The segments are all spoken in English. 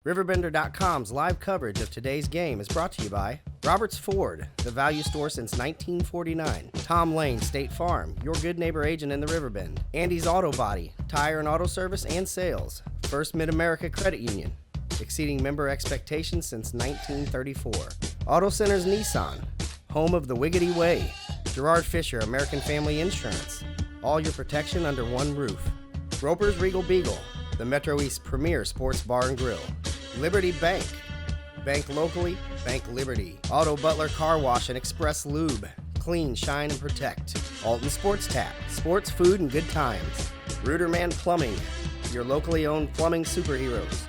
RiverBender.com's live coverage of today's game is brought to you by Roberts Ford, the value store since 1949. Tom Lane State Farm, your good neighbor agent in the Riverbend. Andy's Auto Body, tire and auto service and sales. First Mid-America Credit Union, exceeding member expectations since 1934. Auto Centers Nissan, home of the Wiggity Way. Gerard Fisher, American Family Insurance, all your protection under one roof. Roper's Regal Beagle, the Metro East premier sports bar and grill. Liberty Bank, bank locally, bank Liberty. Auto Butler Car Wash and Express Lube, clean, shine, and protect. Alton Sports Tap, sports, food, and good times. Ruderman Plumbing, your locally owned plumbing superheroes.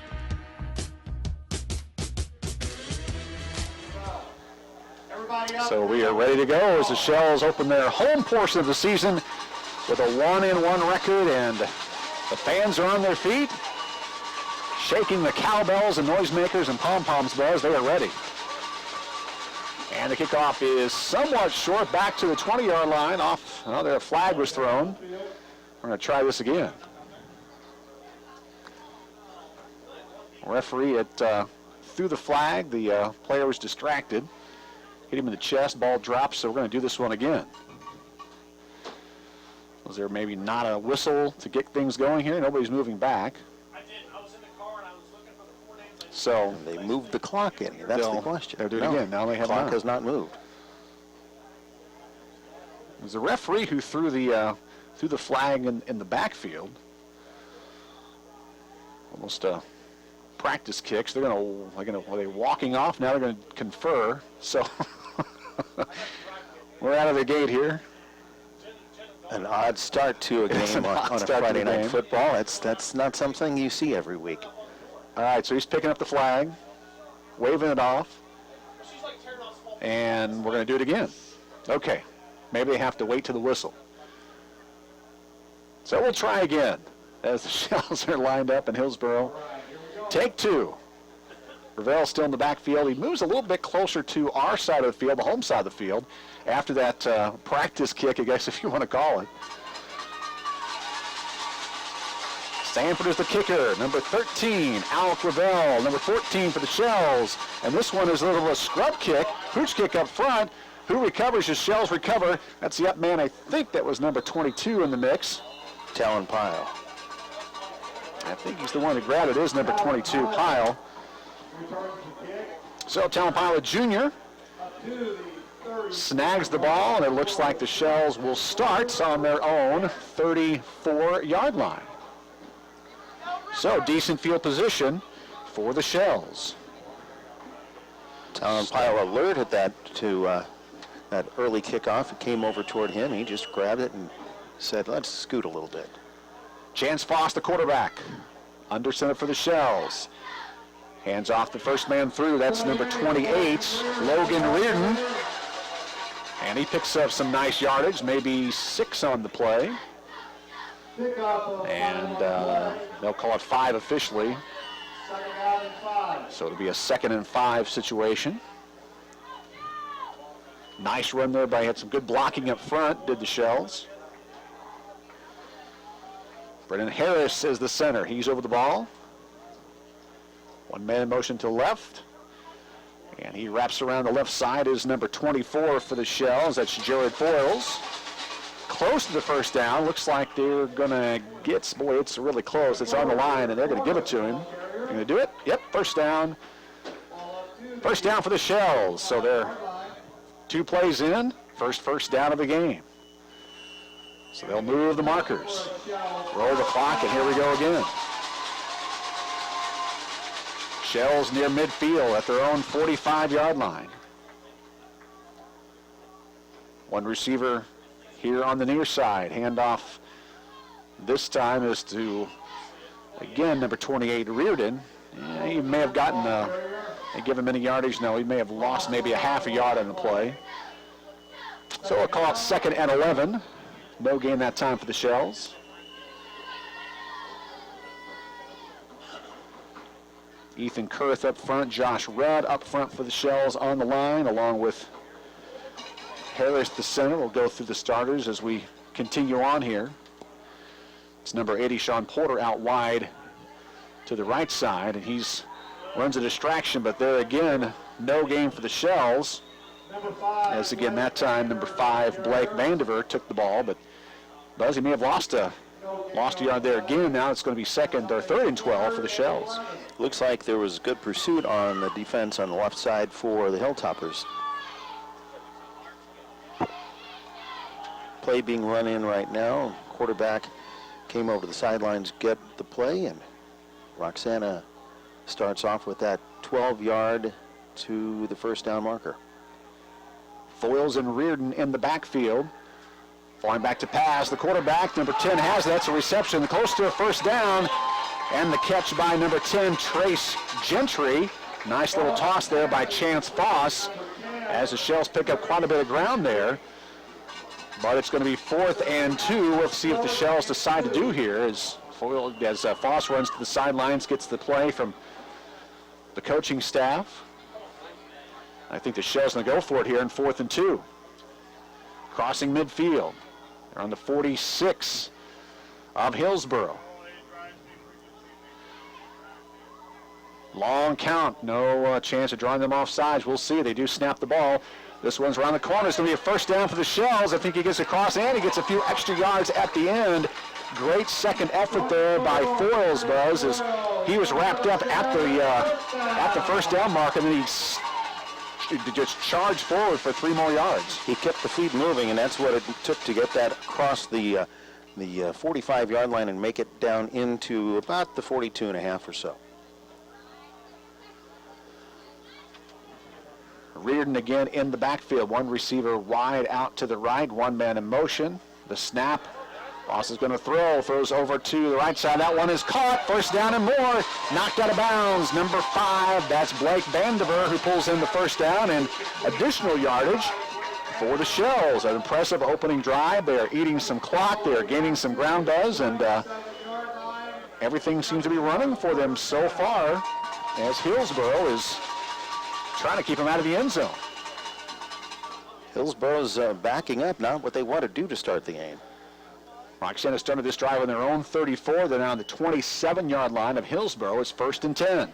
So we are ready to go as the Shells open their home portion of the season with a 1-1 record, and the fans are on their feet, shaking the cowbells and noisemakers and pom-poms bells. They are ready. And the kickoff is somewhat short, back to the 20-yard line. Off, another flag was thrown. We're going to try this again. Referee threw the flag. The player was distracted. Hit him in the chest, ball drops, so we're going to do this one again. Was there maybe not a whistle to get things going here? Nobody's moving back. I did. I was in the car and I was looking for the 4 names. So they moved the clock in here. That's the question. They're doing it again. Now they have the clock has not moved. It was the referee who threw the flag in the backfield. Almost practice kicks. Are they walking off? Now they're going to confer. So we're out of the gate here. An odd start to a game on a Friday night football. That's not something you see every week. All right, so he's picking up the flag, waving it off, and we're going to do it again. Okay, maybe they have to wait to the whistle. So we'll try again as the Shells are lined up in Hillsboro. Take two. Ravel still in the backfield. He moves a little bit closer to our side of the field, the home side of the field, after that practice kick, I guess, if you want to call it. Sanford is the kicker, number 13, Alec Ravel, number 14 for the Shells. And this one is a little of a scrub kick, hooch kick up front. Who recovers? The Shells recover. That's the up man. I think that was number 22 in the mix. Talon Pyle. I think he's the one who grabbed it. It is number 22, Pyle. So Talon Pyle, a junior, snags the ball, and it looks like the Shells will start on their own 34-yard line. So decent field position for the Shells. Talon Pyle alert at that early kickoff. It came over toward him. He just grabbed it and said, let's scoot a little bit. Chance Foss, the quarterback, under center for the Shells. Hands off the first man through. That's number 28, Logan Reardon. And he picks up some nice yardage, maybe 6 on the play. And they'll call it 5 officially. So it'll be a 2nd and 5 situation. Nice run there had some good blocking up front, did the Shells. Brennan Harris is the center. He's over the ball. One man in motion to the left. And he wraps around the left side is number 24 for the Shells. That's Jared Foyles. Close to the first down. Looks like they're going to get, boy, it's really close. It's on the line, and they're going to give it to him. They're going to do it? Yep, first down. First down for the Shells. So they're 2 plays in. First down of the game. So they'll move the markers. Roll the clock, and here we go again. Shells near midfield at their own 45-yard line. One receiver here on the near side. Handoff this time is to, again, number 28, Reardon. Yeah, he may have gotten, they give him any yardage. No, he may have lost maybe a half a yard on the play. So we'll call it 2nd and 11. No gain that time for the Shells. Ethan Kurth up front, Josh Rudd up front for the Shells on the line, along with Harris, the center. We'll go through the starters as we continue on here. It's number 80, Sean Porter, out wide to the right side, and he's runs a distraction, but there again, no gain for the Shells. As again, that time, number 5, Blake Vandiver took the ball, but Buzzy may have lost a yard there again. Now it's going to be second or third and 12 for the Shells. Looks like there was good pursuit on the defense on the left side for the Hilltoppers. Play being run in right now. Quarterback came over to the sidelines, get the play, and Roxana starts off with that 12-yard to the first down marker. Foyles and Reardon in the backfield. Falling back to pass. The quarterback, number 10, has it. That's a reception close to a first down. And the catch by number 10, Trace Gentry. Nice little toss there by Chance Foss as the Shells pick up quite a bit of ground there. But it's going to be 4th and 2. We'll see if the Shells decide to do here as Foss runs to the sidelines, gets the play from the coaching staff. I think the Shells going to go for it here in 4th and 2. Crossing midfield. They're on the 46 of Hillsboro. Long count. No chance of drawing them off sides. We'll see. They do snap the ball. This one's around the corner. It's going to be a first down for the Shells. I think he gets across and he gets a few extra yards at the end. Great second effort there by Foyles, Buzz, as he was wrapped up at the first down mark, and then he just charged forward for 3 more yards. He kept the feet moving, and that's what it took to get that across the 45-yard line and make it down into about the 42.5 or so. Reardon again in the backfield. One receiver wide out to the right, one man in motion. The snap. Foss is going to throws over to the right side. That one is caught. First down and more. Knocked out of bounds. Number 5, that's Blake Vandiver, who pulls in the first down and additional yardage for the Shells. An impressive opening drive. They are eating some clock. They are gaining some ground buzz, and everything seems to be running for them so far as Hillsboro is trying to keep them out of the end zone. Hillsboro's backing up, not what they want to do to start the game. Roxana started this drive on their own 34. They're now on the 27-yard line of Hillsboro. It's 1st and 10.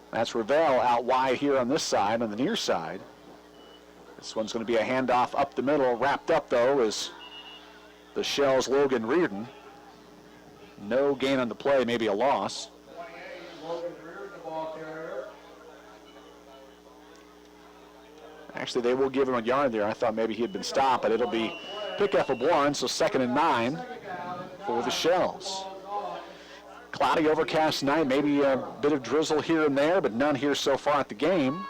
That's Revelle out wide here on this side, on the near side. This one's going to be a handoff up the middle. Wrapped up, though, is the Shells' Logan Reardon. No gain on the play, maybe a loss. Actually, they will give him a yard there. I thought maybe he had been stopped, but it'll be pickup of 1, so 2nd and 9 for the Shells. Cloudy, overcast night, maybe a bit of drizzle here and there, but none here so far at the game.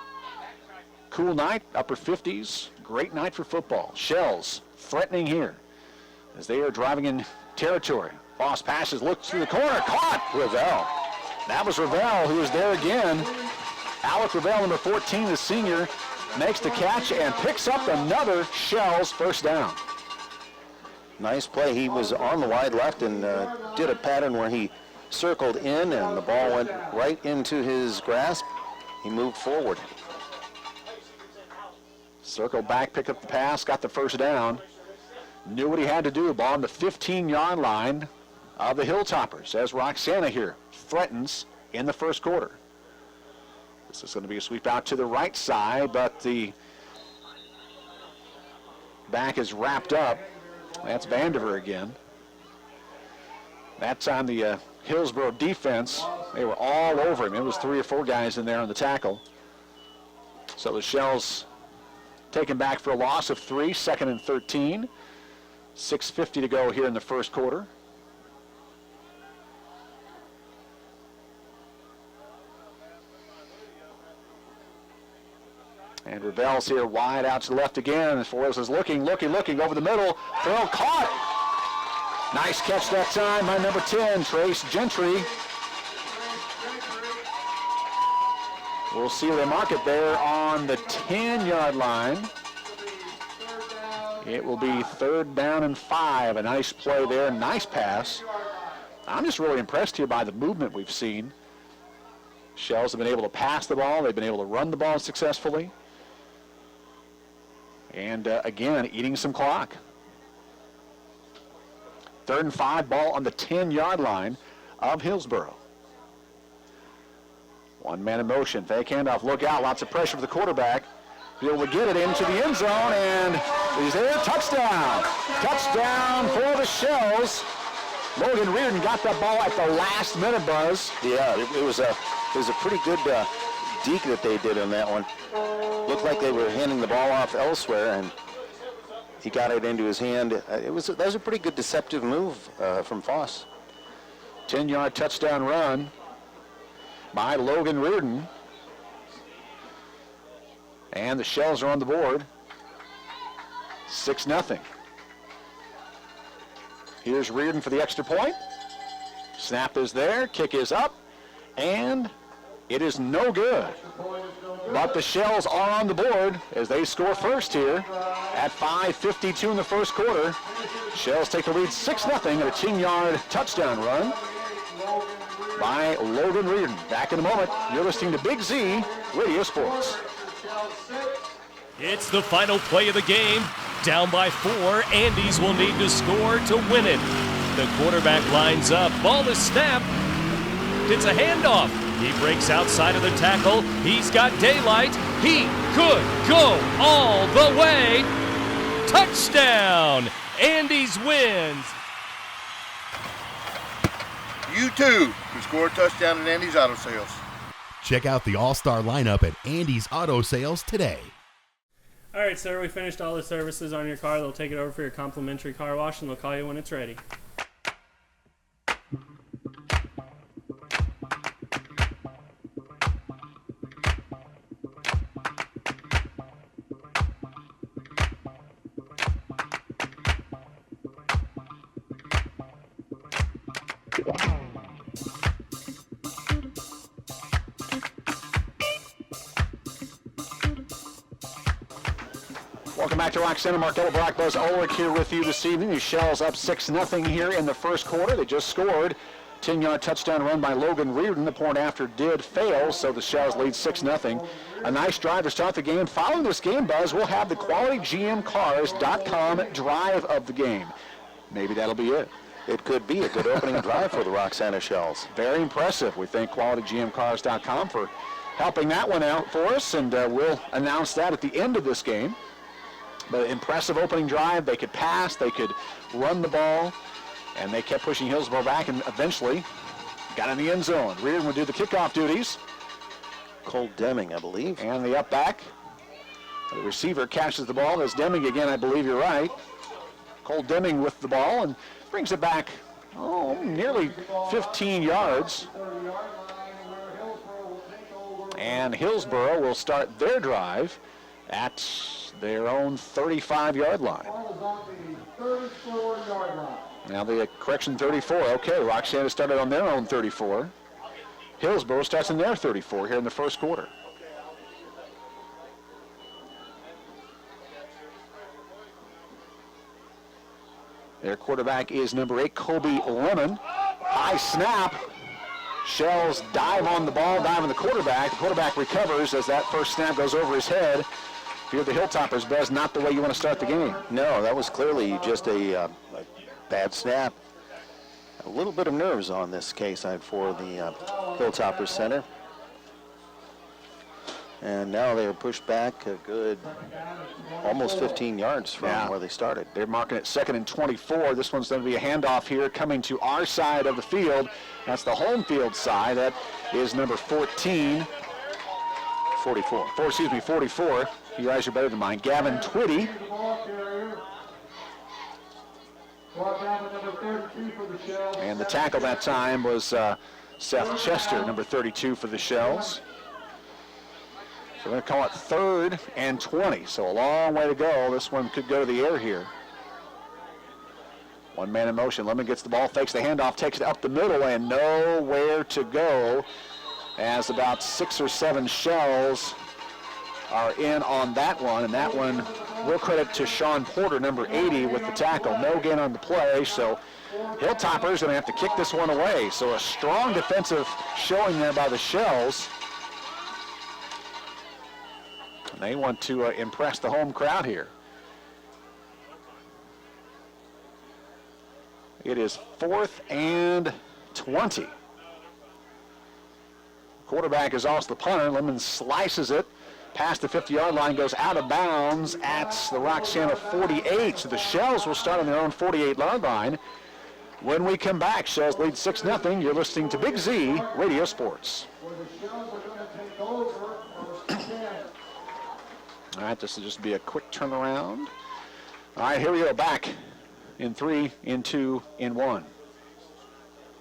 Cool night, upper 50s. Great night for football. Shells threatening here as they are driving in territory. Foss passes, looks through the corner, caught. Revelle. That was Revelle, who was there again. Alec Revelle, number 14, the senior, makes the catch and picks up another Shells first down. Nice play. He was on the wide left and did a pattern where he circled in and the ball went right into his grasp. He moved forward. Circled back, picked up the pass, got the first down. Knew what he had to do. Ball on the 15-yard line of the Hilltoppers as Roxana here threatens in the first quarter. This is going to be a sweep out to the right side, but the back is wrapped up. That's Vandiver again. That time the Hillsboro defense, they were all over him. It was 3 or 4 guys in there on the tackle. So the Shells taken back for a loss of 3, 2nd and 13. 6:50 to go here in the first quarter. And Revelle's here wide out to the left again. Foyles is looking over the middle. Throw caught. Nice catch that time by number 10, Trace Gentry. We'll see where they mark it there on the 10-yard line. It will be 3rd down and 5. A nice play there, nice pass. I'm just really impressed here by the movement we've seen. Shells have been able to pass the ball. They've been able to run the ball successfully. And again, eating some clock. 3rd and 5, ball on the 10-yard line of Hillsboro. One man in motion, fake handoff, look out, lots of pressure for the quarterback. Be able to get it into the end zone, and he's there, touchdown. Touchdown for the Shells. Logan Reardon got that ball at the last minute, Buzz. Yeah, it was a pretty good deke that they did on that one. Looked like they were handing the ball off elsewhere, and he got it into his hand. That was a pretty good deceptive move from Foss. 10-yard touchdown run by Logan Reardon. And the Shells are on the board. 6-0. Here's Reardon for the extra point. Snap is there, kick is up, and it is no good. But the Shells are on the board as they score first here at 5:52 in the first quarter. Shells take the lead 6-0 at a 10-yard touchdown run by Logan Reardon. Back in a moment. You're listening to Big Z Radio Sports. It's the final play of the game. Down by 4, Andes will need to score to win it. The quarterback lines up, ball is snapped. It's a handoff. He breaks outside of the tackle. He's got daylight. He could go all the way. Touchdown! Andes wins. You too can score a touchdown at Andy's Auto Sales. Check out the all-star lineup at Andy's Auto Sales today. All right, sir, we finished all the services on your car. They'll take it over for your complimentary car wash, and they'll call you when it's ready. Welcome back to Rock Center. Markello Brock, Buzz Ulrich here with you this evening. The Shells up 6-0 here in the first quarter. They just scored. 10-yard touchdown run by Logan Reardon. The point after did fail, so the Shells lead 6-0. A nice drive to start the game. Following this game, Buzz, we'll have the QualityGMCars.com drive of the game. Maybe that'll be it. It could be a good opening drive for the Roxana Shells. Very impressive. We thank QualityGMCars.com for helping that one out for us, and we'll announce that at the end of this game. But impressive opening drive. They could pass, they could run the ball, and they kept pushing Hillsboro back and eventually got in the end zone. Reardon would do the kickoff duties. Cole Deming, I believe. And the up back. The receiver catches the ball. That's Deming again, I believe you're right. Cole Deming with the ball and brings it back, nearly 15 yards. And Hillsboro will start their drive at their own 35-yard line. Now the correction, 34. Okay, Roxana started on their own 34. Hillsboro starts in their 34 here in the first quarter. Their quarterback is number 8, Kobe Lemon. High snap. Shells dive on the ball, dive on the quarterback. The quarterback recovers as that first snap goes over his head. If you're the Hilltoppers, Buzz, not the way you want to start the game. No, that was clearly just a bad snap. A little bit of nerves on this case for the Hilltoppers center. And now they're pushed back a good almost 15 yards from where they started. They're marking it 2nd and 24. This one's going to be a handoff here coming to our side of the field. That's the home field side. That is number 44. You guys are better than mine. Gavin Twitty. And the tackle that time was Seth Chester, number 32 for the Shells. So we're going to call it 3rd and 20. So a long way to go. This one could go to the air here. One man in motion. Lemon gets the ball, fakes the handoff, takes it up the middle, and nowhere to go as about 6 or 7 Shells are in on that one. And that one, we'll credit to Sean Porter, number 80, with the tackle. No gain on the play, so Hilltoppers going to have to kick this one away. So a strong defensive showing there by the Shells. And they want to impress the home crowd here. It is 4th and 20. Quarterback is also the punter. Lemon slices it past the 50-yard line, goes out of bounds at the Roxana 48. So the Shells will start on their own 48-yard line. When we come back, Shells lead 6-0. You're listening to Big Z Radio Sports. All right, this will just be a quick turnaround. All right, here we go, back in 3, in 2, in 1.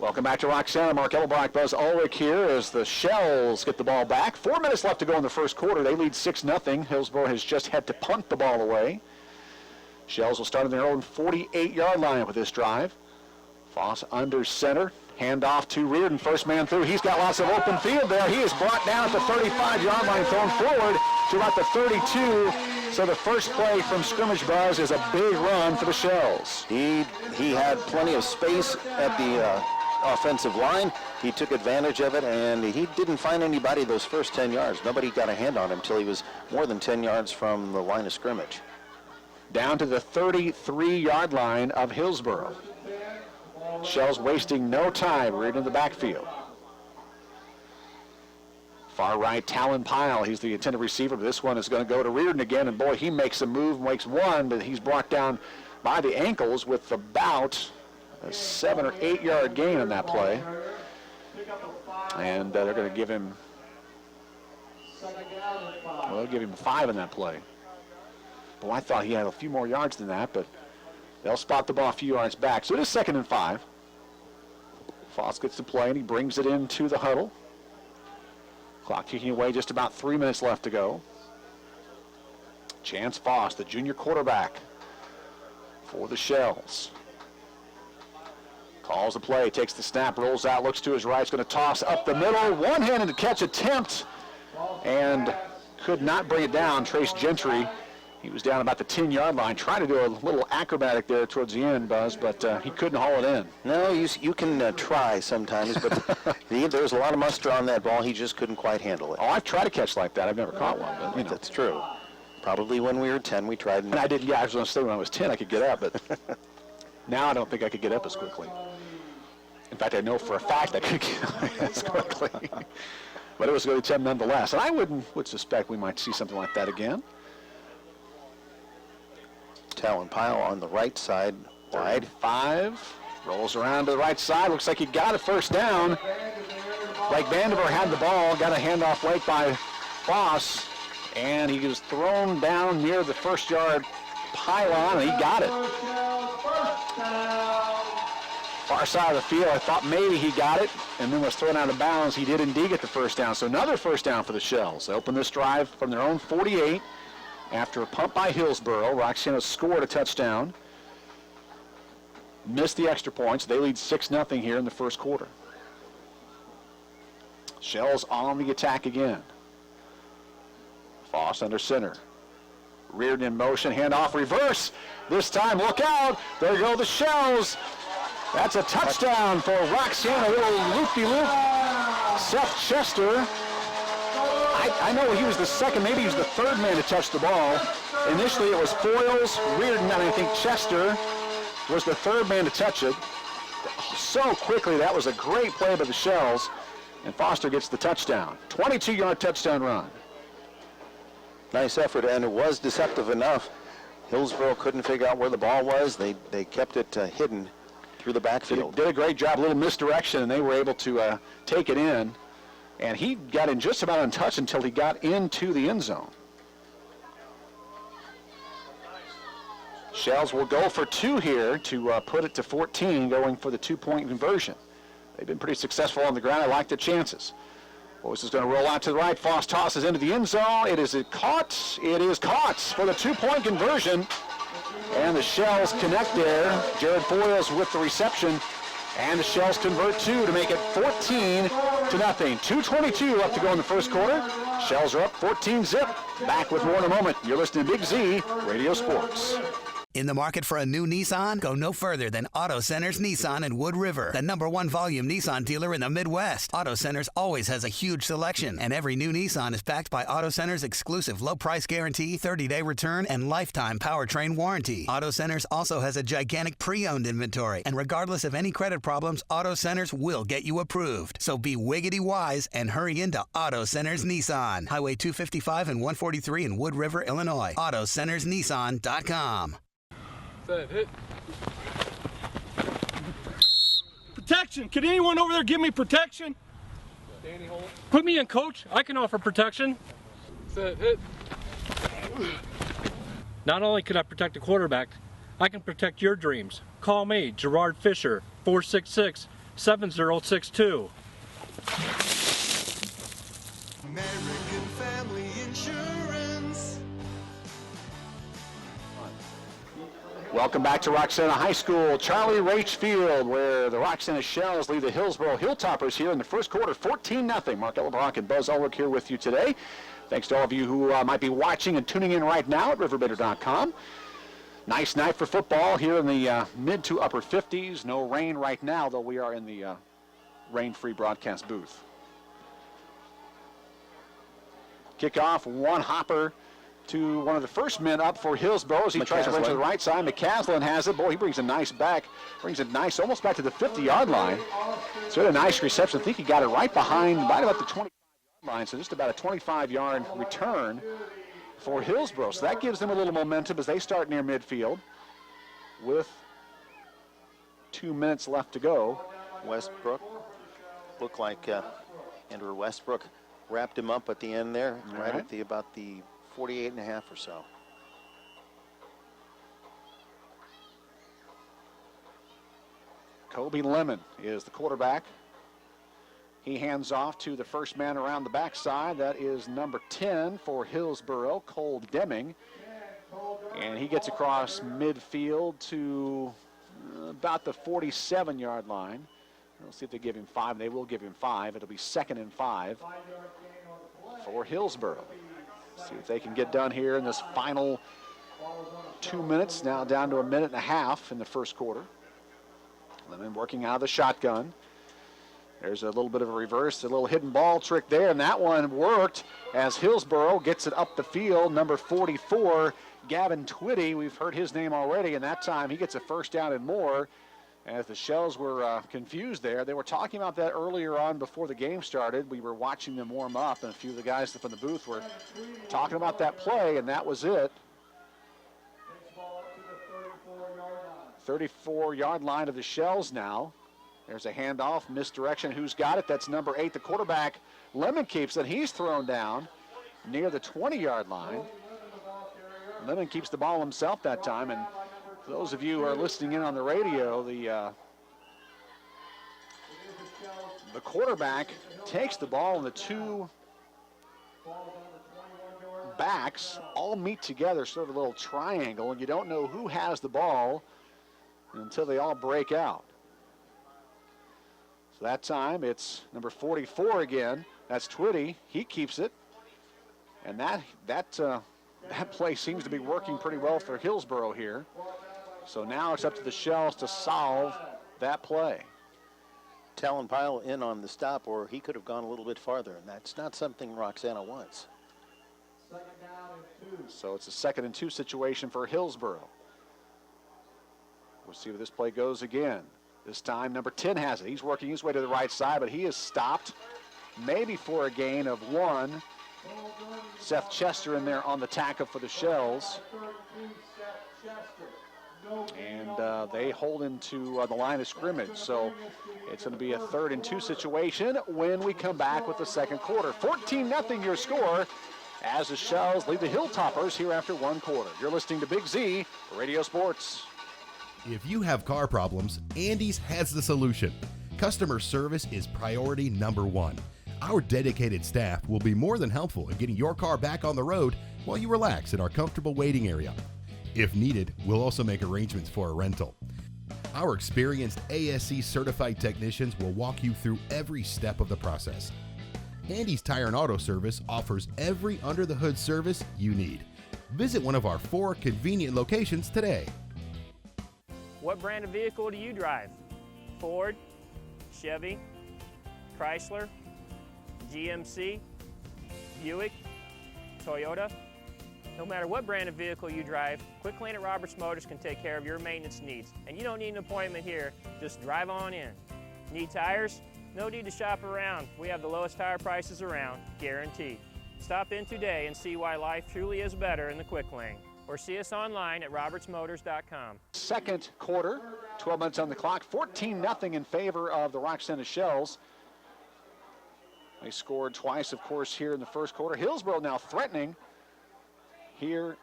Welcome back to Roxana. Mark Ellenbach, Buzz Ulrich here as the Shells get the ball back. 4 minutes left to go in the first quarter. They lead 6-0. Hillsboro has just had to punt the ball away. Shells will start on their own 48-yard line with this drive. Foss under center. Handoff to Reardon. First man through. He's got lots of open field there. He is brought down at the 35-yard line, thrown forward to about the 32. So the first play from scrimmage, Buzz, is a big run for the Shells. He had plenty of space at the offensive line. He took advantage of it, and he didn't find anybody those first 10 yards. Nobody got a hand on him until he was more than 10 yards from the line of scrimmage. Down to the 33-yard line of Hillsboro. Shells wasting no time. Reardon in the backfield. Far right, Talon Pyle. He's the intended receiver, but this one is going to go to Reardon again. And boy, he makes a move, makes one, but he's brought down by the ankles with about a 7 or 8 yard gain on that play. And they're going to give him, well, they'll give him 5 in that play. Well, I thought he had a few more yards than that, but they'll spot the ball a few yards back. So it is 2nd and 5. Foss gets the play, and he brings it into the huddle. Clock ticking away, just about 3 minutes left to go. Chance Foss, the junior quarterback for the Shells. Calls the play, takes the snap, rolls out, looks to his right, is going to toss up the middle. One-handed catch attempt, and could not bring it down. Trace Gentry, he was down about the 10-yard line, trying to do a little acrobatic there towards the end, Buzz, but he couldn't haul it in. No, you can try sometimes, but there was a lot of muster on that ball. He just couldn't quite handle it. Oh, I've tried to catch like that. I've never caught one, but you know. That's true. Probably when we were 10, we tried. And I did, yeah, I was going to say when I was 10 I could get up, but now I don't think I could get up as quickly. In fact, I know for a fact I could get up as quickly. But it was going to be 10 nonetheless. And I would suspect we might see something like that again. Talon Pyle on the right side, wide. 5, rolls around to the right side. Looks like he got a first down. Blake Vandiver had the ball, got a handoff late by Foss, and he was thrown down near the first-yard pylon, and he got it. Far side of the field, I thought maybe he got it, and then was thrown out of bounds. He did indeed get the first down. So another first down for the Shells. They open this drive from their own 48. After a punt by Hillsboro, Roxana scored a touchdown. Missed the extra points. They lead 6-0 here in the first quarter. Shells on the attack again. Foss under center. Reardon in motion, handoff, reverse. This time, look out. There go the Shells. That's a touchdown for Roxana. A little loop-de-loop. Sept Chester. I know he was the second, maybe he was the third man to touch the ball. Initially it was Foyles, Reardon, and I think Chester was the third man to touch it. So quickly, that was a great play by the Shells, and Foster gets the touchdown. 22-yard touchdown run. Nice effort, and it was deceptive enough. Hillsboro couldn't figure out where the ball was. They kept it hidden through the backfield. Did a great job, a little misdirection, and they were able to take it in. And he got in just about untouched until he got into the end zone. Shells will go for 2 here to put it to 14, going for the 2-point conversion. They've been pretty successful on the ground. I like the chances. Boyce is going to roll out to the right. Foss tosses into the end zone. It is caught. It is caught for the 2-point conversion. And the Shells connect there. Jared Foyles with the reception. And the Shells convert 2 to make it 14-0. 2:22 left to go in the first quarter. Shells are up 14-0. Back with more in a moment. You're listening to Big Z Radio Sports. In the market for a new Nissan? Go no further than Auto Center's Nissan in Wood River, the #1 volume Nissan dealer in the Midwest. Auto Center's always has a huge selection, and every new Nissan is backed by Auto Center's exclusive low price guarantee, 30-day return, and lifetime powertrain warranty. Auto Center's also has a gigantic pre-owned inventory, and regardless of any credit problems, Auto Center's will get you approved. So be wiggity wise and hurry into Auto Center's Nissan. Highway 255 and 143 in Wood River, Illinois. AutoCentersNissan.com. Set, hit. Protection! Can anyone over there give me protection? Danny, hold. Put me in, coach. I can offer protection. Set, hit. Not only can I protect the quarterback, I can protect your dreams. Call me, Gerard Fisher, 466-7062. American Family Insurance. Welcome back to Roxana High School, Charlie Raich Field, where the Roxana Shells lead the Hillsboro Hilltoppers here in the first quarter, 14-0. Mark Ellenbrock and Buzz Ulrich here with you today. Thanks to all of you who might be watching and tuning in right now at RiverBender.com. Nice night for football here in the mid to upper 50s. No rain right now, though we are in the rain-free broadcast booth. Kickoff, one hopper to one of the first men up for Hillsboro as he tries to run to the right side. McCaslin has it. Boy, he brings it nice back. Brings it nice, almost back to the 50-yard line. So he had a nice reception. I think he got it right behind, right about the 25-yard line. So just about a 25-yard return for Hillsboro. So that gives them a little momentum as they start near midfield with 2 minutes left to go. Westbrook looked like Andrew Westbrook wrapped him up at the end there, right at about the 48.5 or so. Kobe Lemon is the quarterback. He hands off to the first man around the backside. That is number 10 for Hillsboro, Cole Deming. And he gets across midfield to about the 47-yard line. We'll see if they give him 5. They will give him 5. It'll be 2nd and 5 for Hillsboro. See if they can get done here in this final 2 minutes. Now down to a minute and a half in the first quarter. Lemon working out of the shotgun. There's a little bit of a reverse, a little hidden ball trick there, and that one worked as Hillsboro gets it up the field. Number 44, Gavin Twitty. We've heard his name already, and that time he gets a first down and more. As the Shells were confused there. They were talking about that earlier on before the game started. We were watching them warm up, and a few of the guys from the booth were talking about that play, and that was it. 34-yard line of the Shells now. There's a handoff, misdirection. Who's got it? That's number 8, the quarterback. Lemon keeps it. He's thrown down near the 20-yard line. Lemon keeps the ball himself that time, and for those of you who are listening in on the radio, the quarterback takes the ball, and the two backs all meet together, sort of a little triangle, and you don't know who has the ball until they all break out. So that time it's number 44 again. That's Twitty. He keeps it, and that play seems to be working pretty well for Hillsboro here. So now it's up to the Shells to solve that play. Talon Pyle in on the stop, or he could have gone a little bit farther, and that's not something Roxana wants. So it's a 2nd and 2 situation for Hillsboro. We'll see where this play goes again. This time number 10 has it. He's working his way to the right side, but he is stopped maybe for a gain of 1. Seth Chester in there on the tackle for the Shells. And they hold him to the line of scrimmage. So it's going to be a 3rd and 2 situation when we come back with the second quarter. 14-0 your score as the Shells lead the Hilltoppers here after 1 quarter. You're listening to Big Z Radio Sports. If you have car problems, Andy's has the solution. Customer service is priority number 1. Our dedicated staff will be more than helpful in getting your car back on the road while you relax in our comfortable waiting area. If needed, we'll also make arrangements for a rental. Our experienced ASC certified technicians will walk you through every step of the process. Andy's Tire and Auto Service offers every under-the-hood service you need. Visit one of our 4 convenient locations today. What brand of vehicle do you drive? Ford, Chevy, Chrysler, GMC, Buick, Toyota? No matter what brand of vehicle you drive, Quick Lane at Roberts Motors can take care of your maintenance needs. And you don't need an appointment here, just drive on in. Need tires? No need to shop around. We have the lowest tire prices around, guaranteed. Stop in today and see why life truly is better in the Quick Lane. Or see us online at RiverBender.com. Second quarter, 12 minutes on the clock, 14-0 in favor of the Roxana Shells. They scored twice, of course, here in the first quarter. Hillsboro now threatening here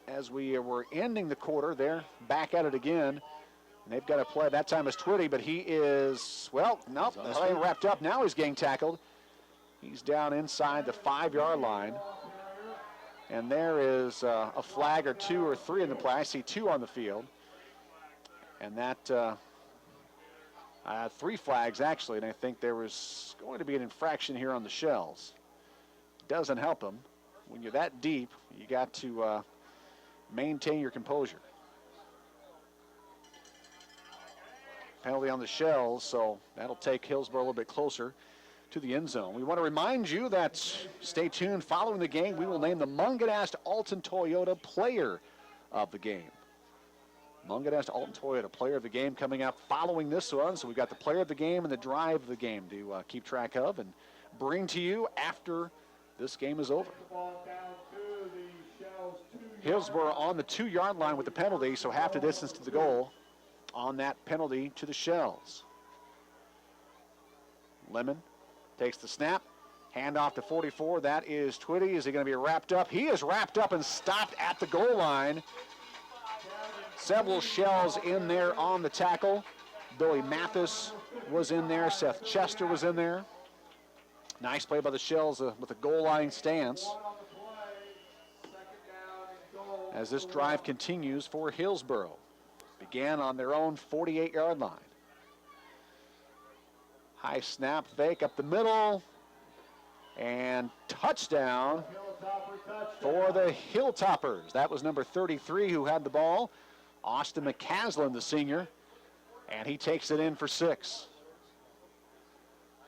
as we were ending the quarter. They're back at it again. And they've got a play. That time is Twitty, but he is, well, nope, the play wrapped up. Now he's getting tackled. He's down inside the 5-yard line. And there is a flag or 2 or 3 in the play. I see 2 on the field. And that, 3 flags actually, and I think there was going to be an infraction here on the Shells. Doesn't help them. When you're that deep, you got to maintain your composure. Penalty on the Shells, so that'll take Hillsboro a little bit closer to the end zone. We want to remind you that stay tuned. Following the game, we will name the Munganast Alton Toyota Player of the Game. Munganast Alton Toyota Player of the Game coming up following this one. So we've got the Player of the Game and the Drive of the Game to keep track of and bring to you after this game is over. Hillsboro on the 2-yard line with the penalty, so half the distance to the goal on that penalty to the Shells. Lemon takes the snap, handoff to 44. That is Twitty. Is he going to be wrapped up? He is wrapped up and stopped at the goal line. Several Shells in there on the tackle. Billy Mathis was in there. Seth Chester was in there. Nice play by the Shells with a goal line stance. As this drive continues for Hillsboro. Began on their own 48-yard line. High snap, fake up the middle, and touchdown for the Hilltoppers. That was number 33 who had the ball, Austin McCaslin, the senior, and he takes it in for 6.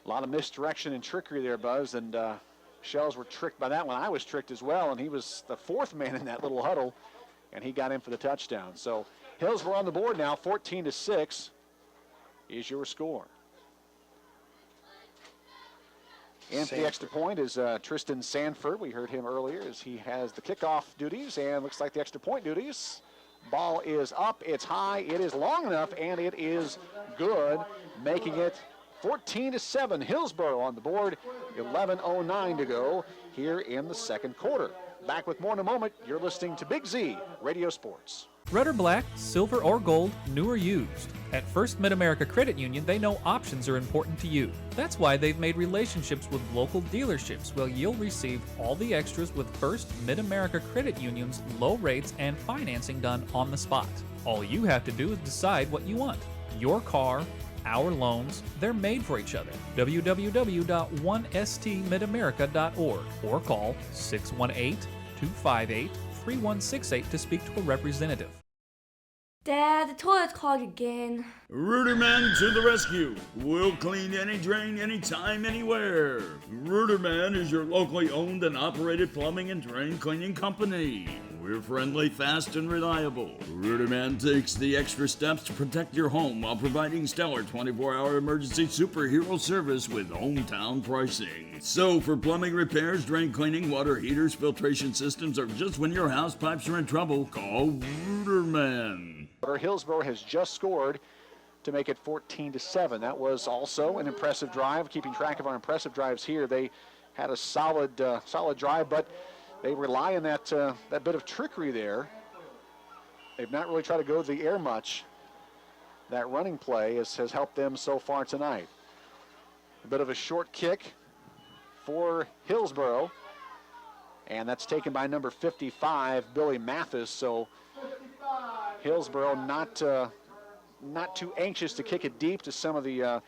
A lot of misdirection and trickery there, Buzz, and Shells were tricked by that one. I was tricked as well, and he was the 4th man in that little huddle, and he got in for the touchdown. So Hillsboro on the board now, 14-6 is your score. And for the extra point is Tristan Sanford. We heard him earlier as he has the kickoff duties and looks like the extra point duties. Ball is up, it's high, it is long enough, and it is good, making it 14-7. Hillsboro on the board, 11:09 to go here in the second quarter. Back with more in a moment. You're listening to Big Z Radio Sports. Red or black, silver or gold, new or used. At First Mid-America Credit Union, they know options are important to you. That's why they've made relationships with local dealerships where you'll receive all the extras with First Mid-America Credit Union's low rates and financing done on the spot. All you have to do is decide what you want. Your car, our loans, they're made for each other. www.1stmidamerica.org or call 618-258-3168 to speak to a representative. Dad, the toilet's clogged again. Rooterman to the rescue. We'll clean any drain, anytime, anywhere. Rooterman is your locally owned and operated plumbing and drain cleaning company. We're friendly, fast, and reliable. Rooterman takes the extra steps to protect your home while providing stellar 24-hour emergency superhero service with hometown pricing. So for plumbing repairs, drain cleaning, water heaters, filtration systems, or just when your house pipes are in trouble, call Rooterman. Hillsboro has just scored to make it 14-7. That was also an impressive drive. Keeping track of our impressive drives here, they had a solid drive, but they rely on that bit of trickery there. They've not really tried to go to the air much. That running play has helped them so far tonight. A bit of a short kick for Hillsboro, and that's taken by number 55, Billy Mathis. So Hillsboro not too anxious to kick it deep to some of the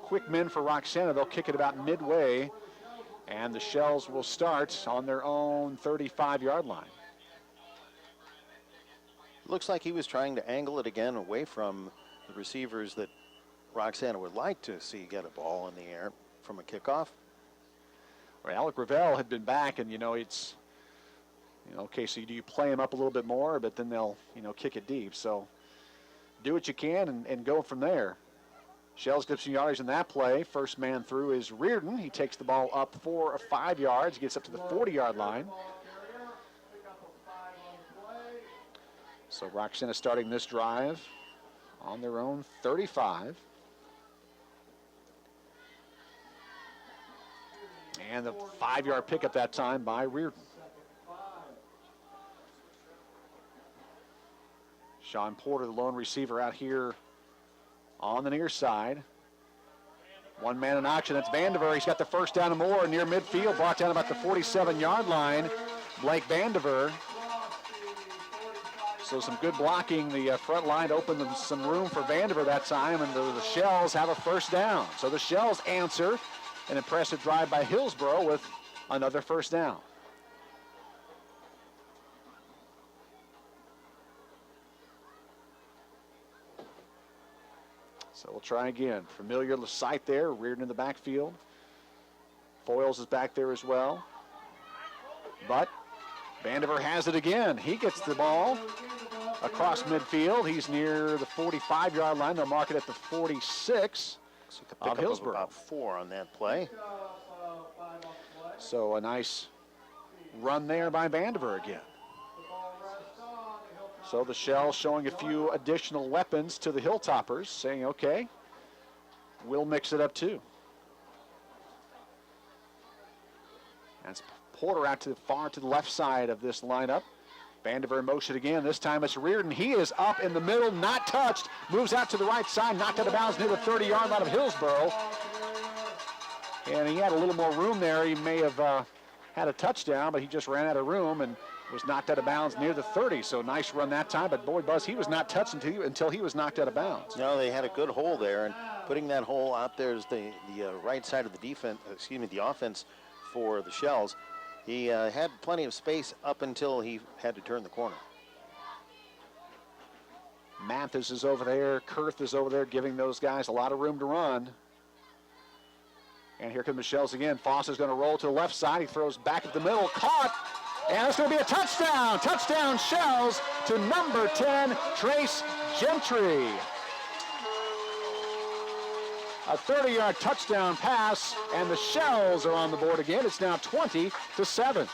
quick men for Roxana. They'll kick it about midway, and the Shells will start on their own 35-yard line. Looks like he was trying to angle it again away from the receivers that Roxana would like to see get a ball in the air from a kickoff. Well, Alec Ravel had been back, and, it's, okay, so do you play him up a little bit more, but then they'll, kick it deep. So do what you can and go from there. Shells gets some yardage in that play. First man through is Reardon. He takes the ball up 4 or 5 yards, gets up to the 40-yard line. So Roxana starting this drive on their own 35. And the 5-yard pickup that time by Reardon. Sean Porter, the lone receiver out here on the near side. One man in action, that's Vandiver. He's got the first down and more near midfield, brought down about the 47-yard line. Blake Vandiver. So some good blocking. The front line opened some room for Vandiver that time, and the Shells have a first down. So the Shells answer an impressive drive by Hillsboro with another first down. So we'll try again. Familiar sight there, Reardon in the backfield. Foyles is back there as well. But Vandiver has it again. He gets the ball across midfield. He's near the 45-yard line. They'll mark it at the 46 of Hillsboro. About 4 on that play. So a nice run there by Vandiver again. So the Shells showing a few additional weapons to the Hilltoppers, saying, okay, we'll mix it up too. That's Porter out to the far to the left side of this lineup. Vandiver in motion again. This time it's Reardon. He is up in the middle, not touched. Moves out to the right side, knocked out of bounds near the 30-yard line of Hillsboro. And he had a little more room there. He may have had a touchdown, but he just ran out of room and was knocked out of bounds near the 30. So nice run that time. But boy, Buzz, he was not touched until he was knocked out of bounds. No, they had a good hole there, and putting that hole out there is the right side of the defense. The offense for the Shells. He had plenty of space up until he had to turn the corner. Mathis is over there. Kurth is over there, giving those guys a lot of room to run. And here come the Shells again. Foster's going to roll to the left side. He throws back at the middle. Caught. And it's going to be a touchdown. Touchdown Shells to number 10, Trace Gentry. A 30-yard touchdown pass, and the Shells are on the board again. It's now 20-7.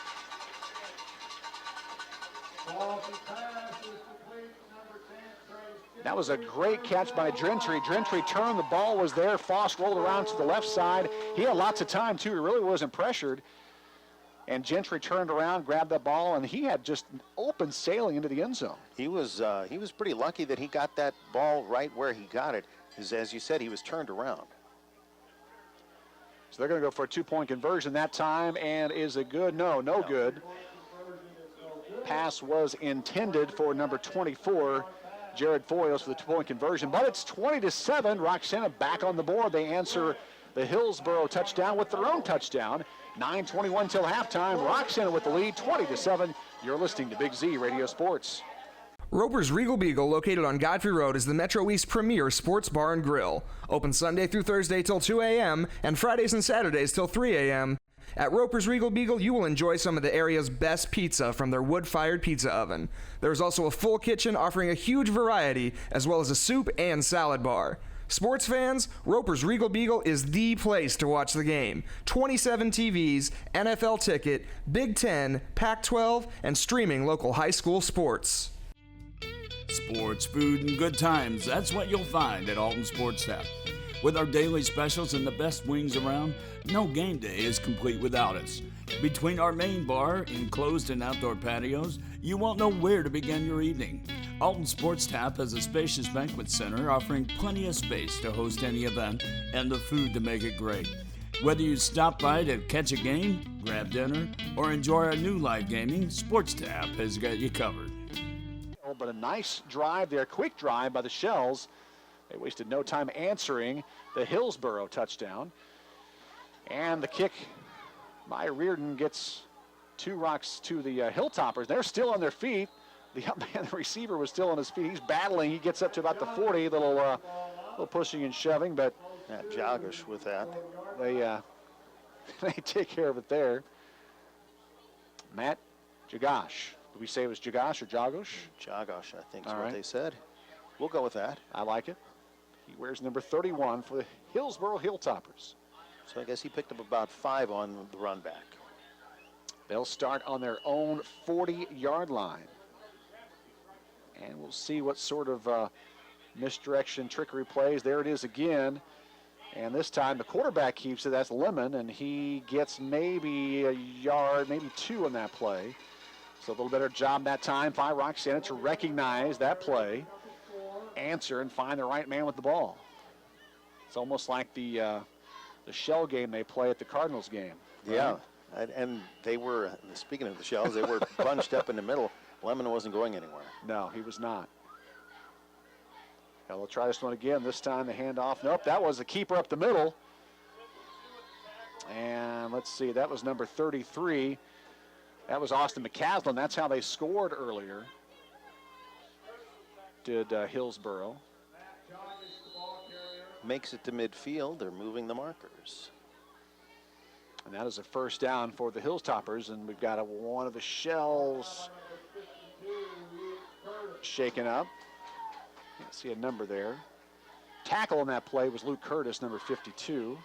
That was a great catch by Gentry. Gentry turned, the ball was there. Foss rolled around to the left side. He had lots of time, too. He really wasn't pressured. And Gentry turned around, grabbed that ball, and he had just open sailing into the end zone. He was pretty lucky that he got that ball right where he got it. As you said, he was turned around. So they're going to go for a 2-point conversion that time, and is it good? No good. Pass was intended for number 24, Jared Foyles, for the 2-point conversion, but it's 20-7. Roxana back on the board. They answer the Hillsboro touchdown with their own touchdown. 9:21 till halftime. Roxana with the lead, 20-7. You're listening to Big Z Radio Sports. Roper's Regal Beagle, located on Godfrey Road, is the Metro East premier sports bar and grill. Open Sunday through Thursday till 2 a.m. and Fridays and Saturdays till 3 a.m. At Roper's Regal Beagle, you will enjoy some of the area's best pizza from their wood-fired pizza oven. There is also a full kitchen offering a huge variety, as well as a soup and salad bar. Sports fans, Roper's Regal Beagle is the place to watch the game. 27 TVs, NFL ticket, Big Ten, Pac-12, and streaming local high school sports. Sports, food, and good times. That's what you'll find at Alton Sports Tap. With our daily specials and the best wings around, no game day is complete without us. Between our main bar, enclosed and outdoor patios, you won't know where to begin your evening. Alton Sports Tap has a spacious banquet center offering plenty of space to host any event and the food to make it great. Whether you stop by to catch a game, grab dinner, or enjoy our new live gaming, Sports Tap has got you covered. But a nice drive there, quick drive by the Shells. They wasted no time answering the Hillsboro touchdown. And the kick by Reardon gets 2 rocks to the Hilltoppers. They're still on their feet. the receiver was still on his feet. He's battling. He gets up to about the 40, little pushing and shoving, but Jagosh with that. They they take care of it there. Matt Jagosh. Did we say it was Jagosh or Jagosh? Jagosh, I think is All what right. they said. We'll go with that. I like it. He wears number 31 for the Hillsboro Hilltoppers. So I guess he picked up about 5 on the run back. They'll start on their own 40-yard line. And we'll see what sort of misdirection, trickery plays. There it is again. And this time the quarterback keeps it. That's Lemon, and he gets maybe a yard, maybe 2 on that play. So a little better job that time by Roxana to recognize that play, answer, and find the right man with the ball. It's almost like the shell game they play at the Cardinals game. Right? Yeah, and they were, speaking of the Shells, they were bunched up in the middle. Lemon wasn't going anywhere. No, he was not. Now they'll try this one again. This time the handoff. Nope, that was a keeper up the middle. And let's see, that was number 33. That was Austin McCaslin. That's how they scored earlier. Did Hillsboro. Makes it to midfield. They're moving the markers. And that is a first down for the Hilltoppers. And we've got one of the Shells shaken up. Can't see a number there. Tackle on that play was Luke Curtis, number 52.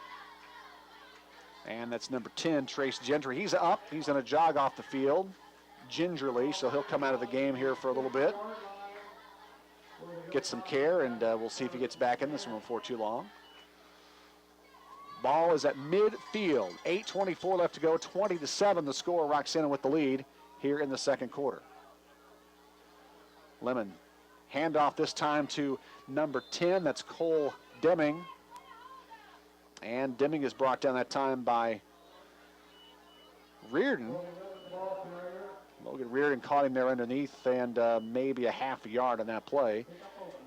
And that's number 10, Trace Gentry. He's up. He's going to jog off the field gingerly, so he'll come out of the game here for a little bit. Get some care, and we'll see if he gets back in this one before too long. Ball is at midfield. 8:24 left to go. 20-7 the score. Roxana with the lead here in the second quarter. Lemon handoff this time to number 10. That's Cole Deming. And Deming is brought down that time by Reardon. Logan Reardon caught him there underneath, and maybe a half a yard on that play.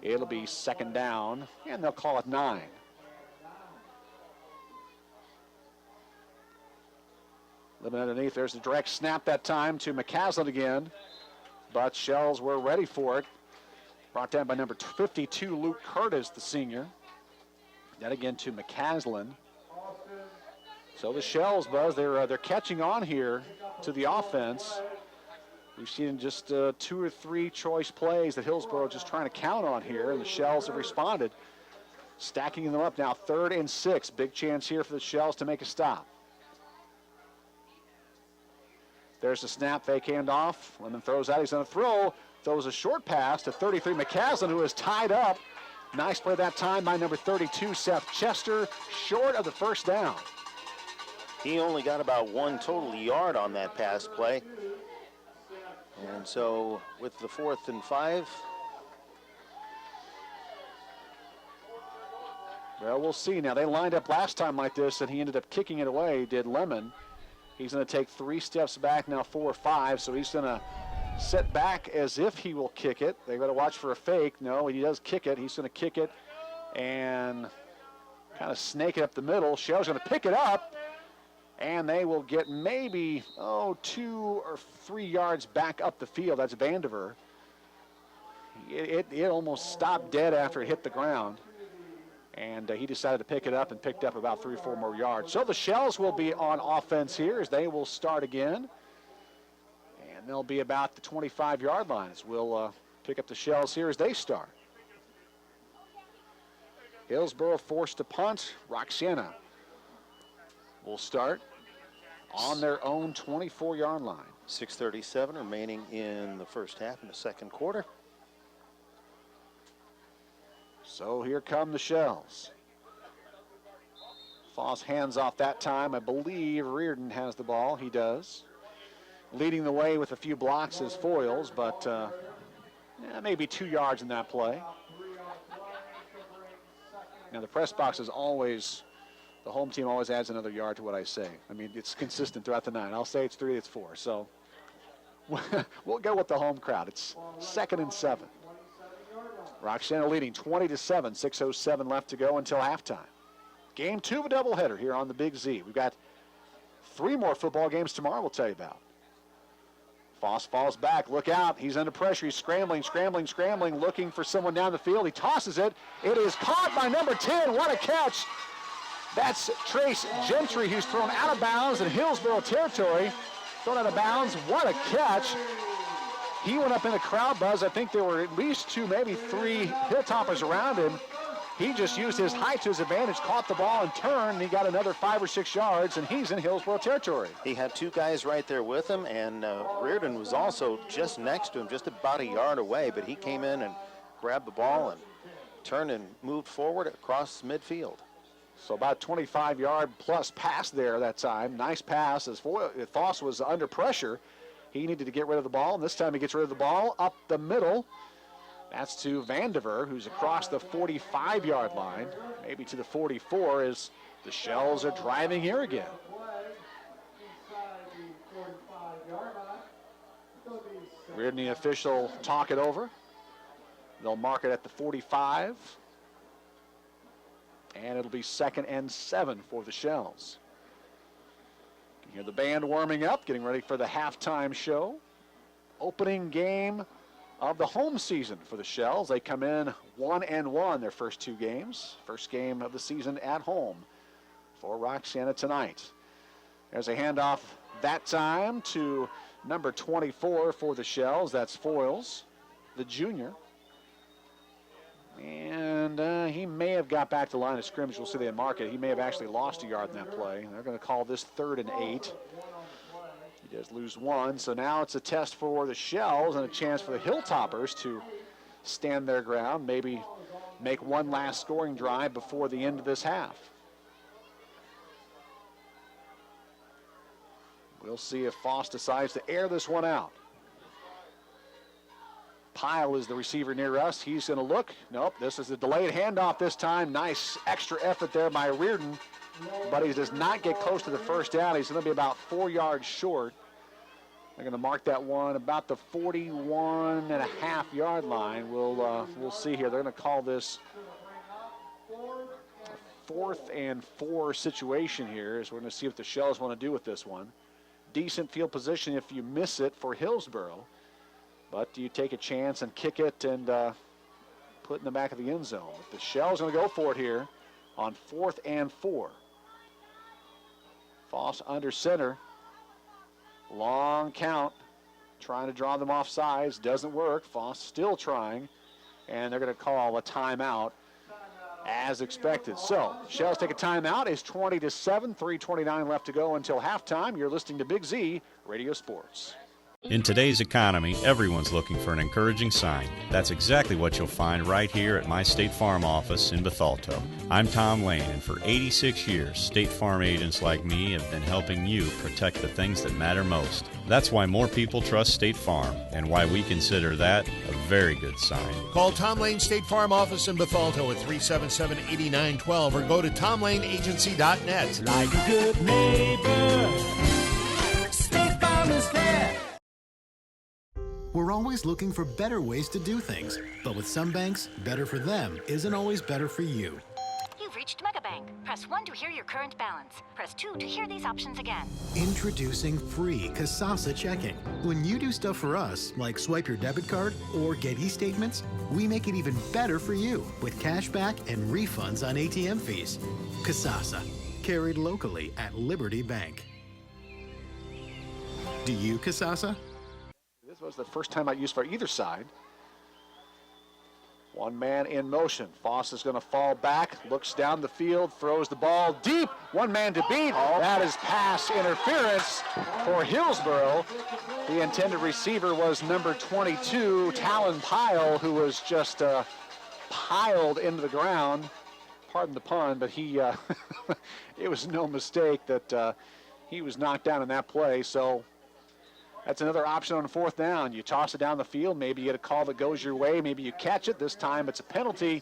It'll be second down, and they'll call it 9. Lemon underneath. There's the direct snap that time to McCaslin again, but Shells were ready for it. Brought down by number 52, Luke Curtis, the senior. That again to McCaslin. So the Shells, Buzz, they're catching on here to the offense. We've seen just 2 or 3 choice plays that Hillsboro just trying to count on here, and the Shells have responded, stacking them up now. 3rd and 6. Big chance here for the Shells to make a stop. There's the snap, fake handoff. Lemon throws out. He's going to throw. Throws a short pass to 33 McCaslin, who is tied up. Nice play that time by number 32, Sept Chester, short of the first down. He only got about 1 total yard on that pass play. And so with the 4th and 5. Well, we'll see. Now, they lined up last time like this, and he ended up kicking it away, did Lemon. He's going to take 3 steps back, now 4 or 5, so he's going to set back as if he will kick it. They've got to watch for a fake. No, he does kick it. He's going to kick it and kind of snake it up the middle. Shell's going to pick it up, and they will get maybe, 2 or 3 yards back up the field. That's Vandiver. It almost stopped dead after it hit the ground. And he decided to pick it up and picked up about 3 or 4 more yards. So the Shells will be on offense here as they will start again. And they'll be about the 25-yard lines. We'll pick up the Shells here as they start. Hillsboro forced to punt. Roxana will start on their own 24-yard line. 6:37 remaining in the first half in the second quarter. So here come the Shells. Foss hands off that time. I believe Reardon has the ball. He does. Leading the way with a few blocks is Foyles, but maybe 2 yards in that play. Now the press box is always, the home team always adds another yard to what I say. I mean, it's consistent throughout the night. I'll say it's 3, it's 4. So we'll go with the home crowd. It's 2nd and 7. Roxana leading 20-7, 6:07 left to go until halftime. Game 2 of a doubleheader here on the Big Z. We've got 3 more football games tomorrow we'll tell you about. Foss falls back. Look out. He's under pressure. He's scrambling, looking for someone down the field. He tosses it. It is caught by number 10. What a catch. That's Trace Gentry, who's thrown out of bounds in Hillsboro territory. Thrown out of bounds. What a catch. He went up in the crowd buzz. I think there were at least 2, maybe 3 Hilltoppers around him. He just used his height to his advantage, caught the ball and turned, and he got another 5 or 6 yards, and he's in Hillsboro territory. He had 2 guys right there with him, and Reardon was also just next to him, just about a yard away, but he came in and grabbed the ball and turned and moved forward across midfield. So about 25-yard plus pass there that time. Nice pass as Foss was under pressure. He needed to get rid of the ball, and this time he gets rid of the ball up the middle. That's to Vandiver, who's across the 45-yard line, maybe to the 44, as the Shells are driving here again. Reardon, the official, talk it over. They'll mark it at the 45. And it'll be 2nd and 7 for the Shells. You can hear the band warming up, getting ready for the halftime show. Opening game of the home season for the Shells. They come in 1-1 their first 2 games. First game of the season at home for Roxana tonight. There's a handoff that time to number 24 for the Shells. That's Foyles, the junior. And he may have got back to the line of scrimmage. We'll see they mark it. He may have actually lost a yard in that play. They're going to call this 3rd and 8. He does lose 1, so now it's a test for the Shells and a chance for the Hilltoppers to stand their ground, maybe make one last scoring drive before the end of this half. We'll see if Foss decides to air this one out. Pyle is the receiver near us. He's going to look. Nope, this is a delayed handoff this time. Nice extra effort there by Reardon, but he does not get close to the first down. He's going to be about 4 yards short. They're going to mark that one about the 41.5-yard line. We'll see here. They're going to call this a 4th and 4 situation here. So we're going to see what the Shells want to do with this one. Decent field position if you miss it for Hillsboro. But do you take a chance and kick it and put it in the back of the end zone? The Shells are going to go for it here on 4th and 4. Foss under center. Long count. Trying to draw them off sides. Doesn't work. Foss still trying. And they're going to call a timeout as expected. So Shells take a timeout. It's 20-7. 3:29 left to go until halftime. You're listening to Big Z Radio Sports. In today's economy, everyone's looking for an encouraging sign. That's exactly what you'll find right here at my State Farm office in Bethalto. I'm Tom Lane, and for 86 years, State Farm agents like me have been helping you protect the things that matter most. That's why more people trust State Farm, and why we consider that a very good sign. Call Tom Lane State Farm office in Bethalto at 377-8912 or go to tomlaneagency.net. Like a good neighbor, State Farm is there. We're always looking for better ways to do things. But with some banks, better for them isn't always better for you. You've reached MegaBank. Press 1 to hear your current balance. Press 2 to hear these options again. Introducing free Kasasa checking. When you do stuff for us, like swipe your debit card or get e-statements, we make it even better for you with cash back and refunds on ATM fees. Kasasa, carried locally at Liberty Bank. Do you Kasasa? This was the first time I used for either side. One man in motion. Foss is going to fall back, looks down the field, throws the ball deep. One man to beat. That is pass interference for Hillsboro. The intended receiver was number 22, Talon Pyle, who was just piled into the ground. Pardon the pun, but he it was no mistake that he was knocked down in that play. So that's another option on 4th down. You toss it down the field. Maybe you get a call that goes your way. Maybe you catch it. This time it's a penalty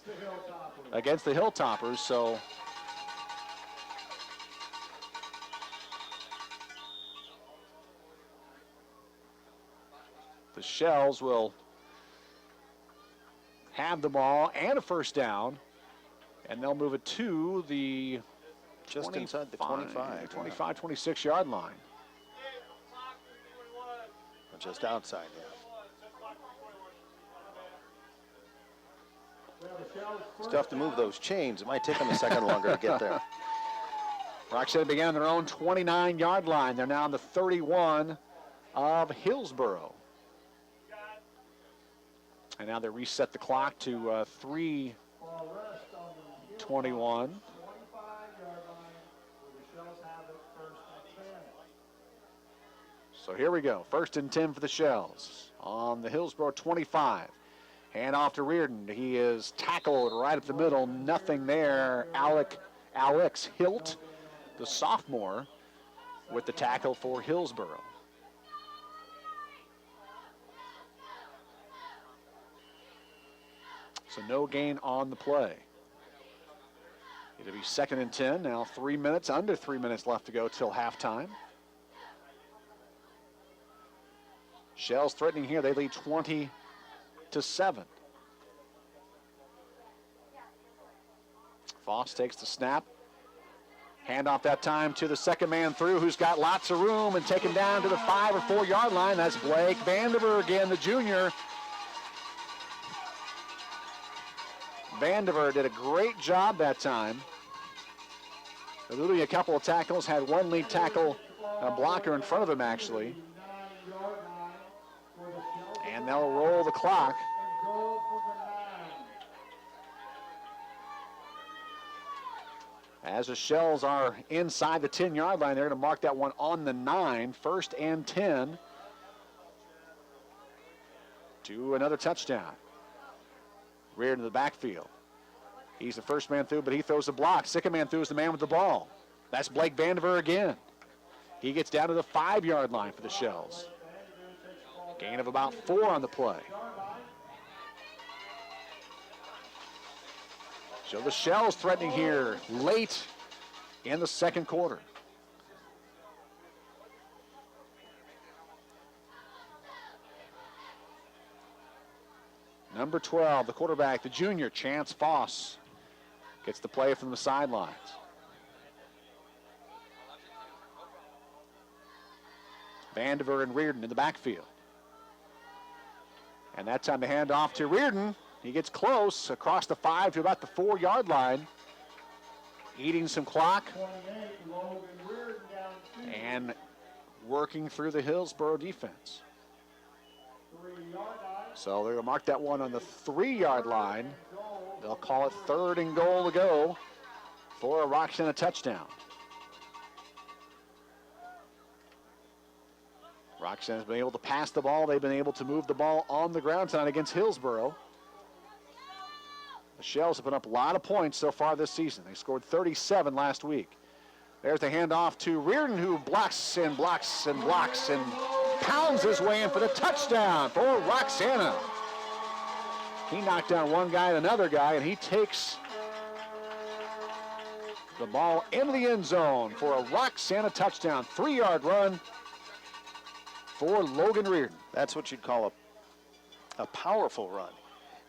against the Hilltoppers. So the Shells will have the ball and a first down. And they'll move it to the just inside the 25, 26-yard line. just outside him. It's tough to move those chains. It might take them a second longer to get there. Roxana began on their own 29-yard line. They're now on the 31 of Hillsboro. And now they reset the clock to 3:21. So here we go. 1st and 10 for the Shells on the Hillsboro 25. Hand off to Reardon. He is tackled right up the middle. Nothing there. Alex Hilt, the sophomore, with the tackle for Hillsboro. So no gain on the play. It'll be 2nd and 10. Now under 3 minutes left to go till halftime. Shells threatening here. They lead 20-7. Foss takes the snap. Hand off that time to the second man through, who's got lots of room, and taken down to the 5 or 4 yard line. That's Blake Vandiver again, the junior. Vandiver did a great job that time, eluding a couple of tackles, had one lead tackle, a blocker in front of him actually. And they'll roll the clock. As the Shells are inside the 10-yard line, they're going to mark that one on the 9, 1st and 10. To another touchdown. Reardon to the backfield. He's the first man through, but he throws the block. Second man through is the man with the ball. That's Blake Vandiver again. He gets down to the 5-yard line for the Shells. Gain of about 4 on the play. So the Shells threatening here late in the second quarter. Number 12, the quarterback, the junior, Chance Foss, gets the play from the sidelines. Vandiver and Reardon in the backfield. And that time the hand off to Reardon. He gets close across the 5 to about the 4-yard line. Eating some clock. And working through the Hillsboro defense. So they're going to mark that one on the 3-yard line. They'll call it 3rd and goal to go for a Roxana touchdown. Roxana's been able to pass the ball. They've been able to move the ball on the ground tonight against Hillsboro. The Shells have put up a lot of points so far this season. They scored 37 last week. There's the handoff to Reardon, who blocks and blocks and blocks and pounds his way in for the touchdown for Roxana. He knocked down one guy and another guy, and he takes the ball into the end zone for a Roxana touchdown. 3-yard run for Logan Reardon. That's what you'd call a powerful run.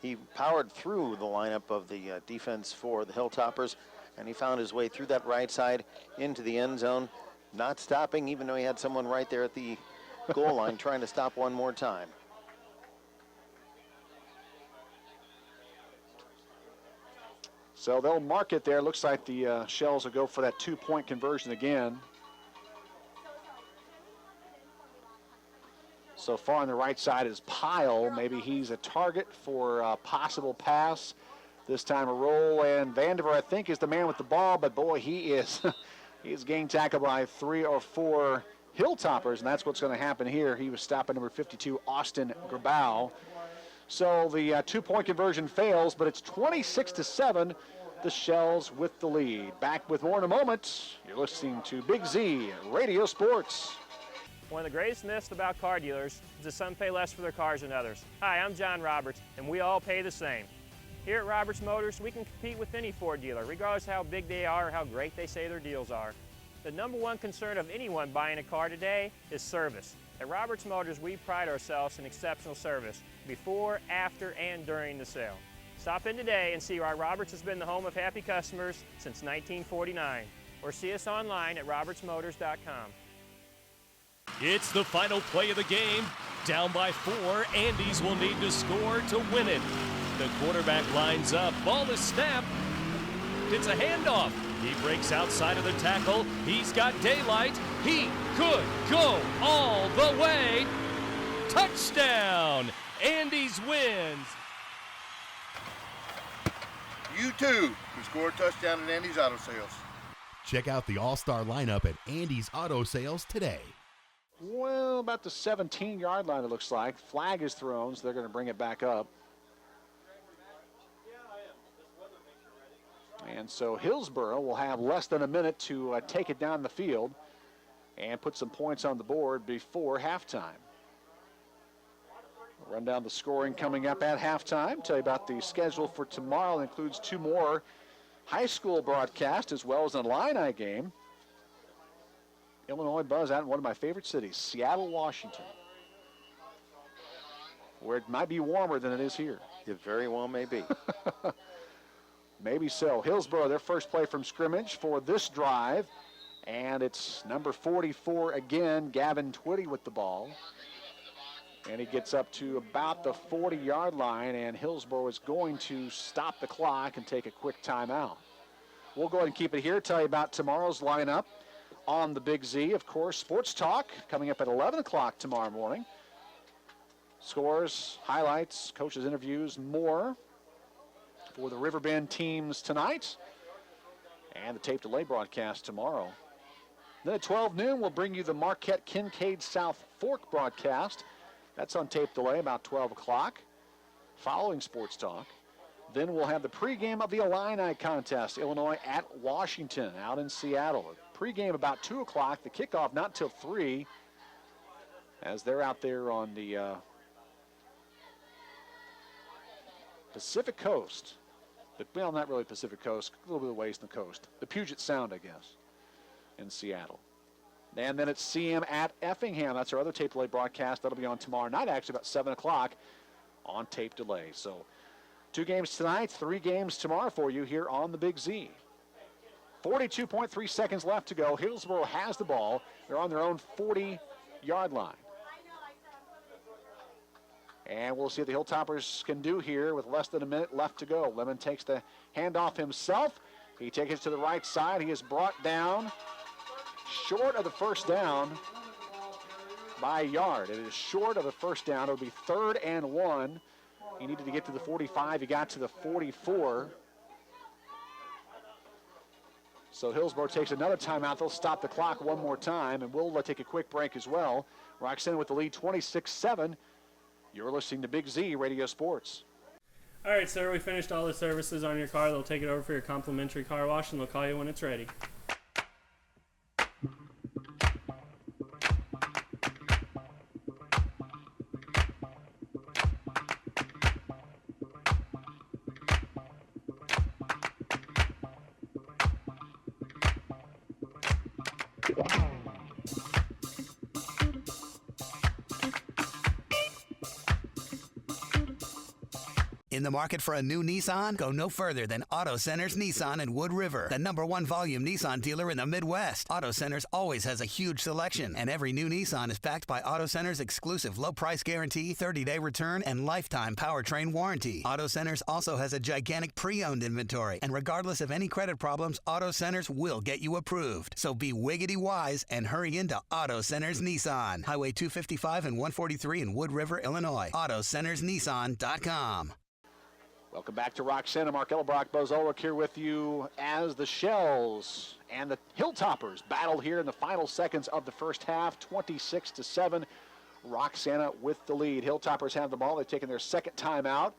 He powered through the lineup of the defense for the Hilltoppers, and he found his way through that right side into the end zone, not stopping, even though he had someone right there at the goal line trying to stop one more time. So they'll mark it there. Looks like the Shells will go for that 2-point conversion again. So far on the right side is Pyle. Maybe he's a target for a possible pass. This time a roll, and Vandiver, I think, is the man with the ball, but boy, he is he's getting tackled by 3 or 4 Hilltoppers, and that's what's going to happen here. He was stopping number 52, Austin Grabau. So the 2-point conversion fails, but it's 26-7. The Shells with the lead. Back with more in a moment. You're listening to Big Z Radio Sports. One of the greatest myths about car dealers is that some pay less for their cars than others. Hi, I'm John Roberts, and we all pay the same. Here at Roberts Motors, we can compete with any Ford dealer, regardless of how big they are or how great they say their deals are. The number one concern of anyone buying a car today is service. At Roberts Motors, we pride ourselves in exceptional service before, after, and during the sale. Stop in today and see why Roberts has been the home of happy customers since 1949. Or see us online at RiverBender.com. It's the final play of the game. Down by 4, Andes will need to score to win it. The quarterback lines up, ball is snapped. It's a handoff. He breaks outside of the tackle. He's got daylight. He could go all the way. Touchdown! Andes wins. You too can score a touchdown at Andy's Auto Sales. Check out the all-star lineup at Andy's Auto Sales today. Well, about the 17-yard line, it looks like. Flag is thrown, so they're going to bring it back up. And so Hillsboro will have less than a minute to take it down the field and put some points on the board before halftime. We'll run down the scoring coming up at halftime. Tell you about the schedule for tomorrow. It includes 2 more high school broadcasts as well as an Illini game. Illinois buzz out in one of my favorite cities, Seattle, Washington, where it might be warmer than it is here. It very well may be. Maybe so. Hillsboro, their first play from scrimmage for this drive. And it's number 44 again, Gavin Twitty with the ball. And he gets up to about the 40-yard line, and Hillsboro is going to stop the clock and take a quick timeout. We'll go ahead and keep it here, tell you about tomorrow's lineup on the Big Z. Of course, Sports Talk coming up at 11 o'clock tomorrow morning. Scores, highlights, coaches' interviews, more for the Riverbend teams tonight, and the tape delay broadcast tomorrow. Then at 12 noon, we'll bring you the Marquette Kincaid South Fork broadcast. That's on tape delay about 12 o'clock, following Sports Talk. Then we'll have the pregame of the Illini contest, Illinois at Washington out in Seattle. Pregame about 2 o'clock, the kickoff not till 3, as they're out there on the Pacific Coast. Well, not really Pacific Coast, a little bit of ways from the coast. The Puget Sound, I guess, in Seattle. And then it's CM at Effingham. That's our other tape delay broadcast. That'll be on tomorrow night, actually, about 7 o'clock on tape delay. So 2 games tonight, 3 games tomorrow for you here on the Big Z. 42.3 seconds left to go. Hillsboro has the ball. They're on their own 40-yard line. And we'll see what the Hilltoppers can do here with less than a minute left to go. Lemon takes the handoff himself. He takes it to the right side. He is brought down short of the first down by a yard. It is short of the first down. It'll be 3rd and 1. He needed to get to the 45. He got to the 44. So Hillsboro takes another timeout. They'll stop the clock one more time, and we'll take a quick break as well. Roxana with the lead 26-7. You're listening to Big Z Radio Sports. All right, sir, we finished all the services on your car. They'll take it over for your complimentary car wash, and they'll call you when it's ready. In the market for a new Nissan? Go no further than Auto Center's Nissan in Wood River, the #1 volume Nissan dealer in the Midwest. Auto Centers always has a huge selection, and every new Nissan is backed by Auto Center's exclusive low price guarantee, 30-day return, and lifetime powertrain warranty. Auto Centers also has a gigantic pre-owned inventory, and regardless of any credit problems, Auto Centers will get you approved. So be wiggity wise and hurry into Auto Centers Nissan, Highway 255 and 143 in Wood River, Illinois. AutoCentersNissan.com. Welcome back to Roxana. Mark Elbrock, Buzz Ulrich here with you as the Shells and the Hilltoppers battled here in the final seconds of the first half, 26-7. Roxana with the lead. Hilltoppers have the ball. They've taken their second timeout.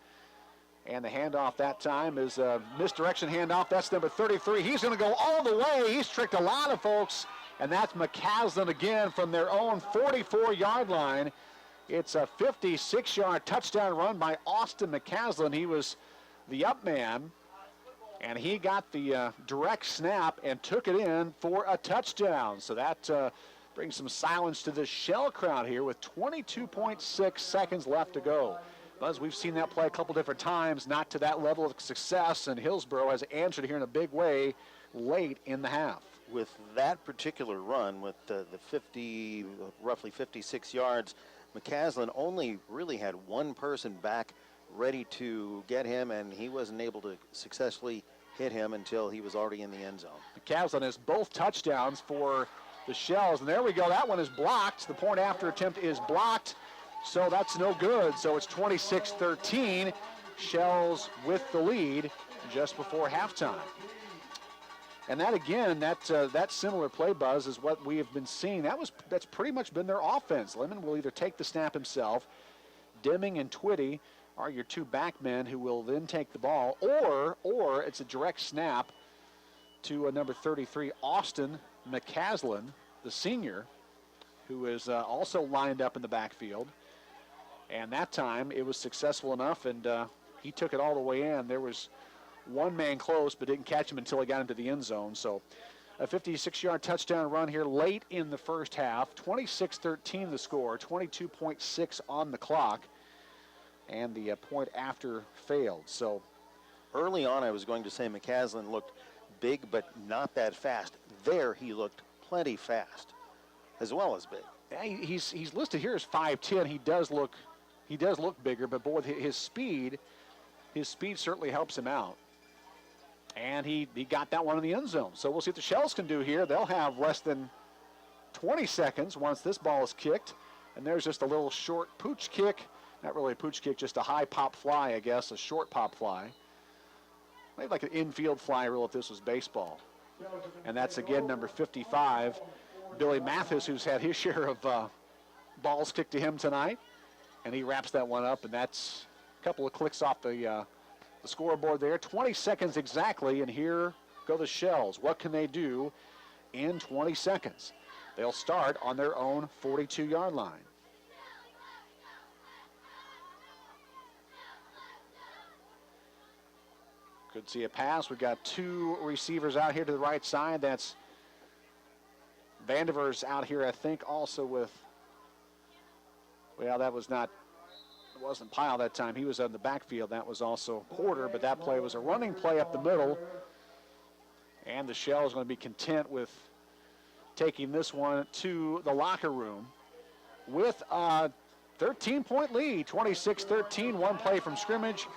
And the handoff that time is a misdirection handoff. That's number 33. He's going to go all the way. He's tricked a lot of folks. And that's McCaslin again from their own 44-yard line. It's a 56-yard touchdown run by Austin McCaslin. He was the up man, and he got the direct snap and took it in for a touchdown. So that brings some silence to the Shell crowd here with 22.6 seconds left to go. Buzz, we've seen that play a couple different times, not to that level of success, and Hillsboro has answered here in a big way late in the half. With that particular run, with the roughly 56 yards, McCaslin only really had one person back ready to get him, and he wasn't able to successfully hit him until he was already in the end zone. McCaslin has both touchdowns for the Shells, and there we go. That one is blocked. The point after attempt is blocked, so that's no good. So it's 26-13. Shells with the lead just before halftime. And that again, that similar play, Buzz, is what we have been seeing. That's pretty much been their offense. Lemon will either take the snap himself. Deming and Twitty are your two back men who will then take the ball, or it's a direct snap to number 33, Austin McCaslin, the senior, who is also lined up in the backfield. And that time it was successful enough, and he took it all the way in. There was one man close, but didn't catch him until he got into the end zone. So a 56-yard touchdown run here late in the first half. 26-13 the score, 22.6 on the clock, and the point after failed. So early on, I was going to say McCaslin looked big, but not that fast. There, he looked plenty fast, as well as big. Yeah, he's listed here as 5'10". He does look bigger, but boy, his speed certainly helps him out. And he got that one in the end zone. So we'll see what the Shells can do here. They'll have less than 20 seconds once this ball is kicked. And there's just a little short pooch kick. Not really a pooch kick, just a high pop fly, I guess, a short pop fly. Maybe like an infield fly rule if this was baseball. And that's, again, number 55, Billy Mathis, who's had his share of balls kicked to him tonight. And he wraps that one up, and that's a couple of clicks off the scoreboard there. 20 seconds exactly, and here go the Shells. What can they do in 20 seconds? They'll start on their own 42-yard line. Could see a pass. We've got two receivers out here to the right side. That's Vandiver's out here, I think, also with, well, that was not, it wasn't Pyle that time. He was on the backfield. That was also Porter, but that play was a running play up the middle. And the Shells going to be content with taking this one to the locker room with a 13-point lead, 26-13, one play from scrimmage.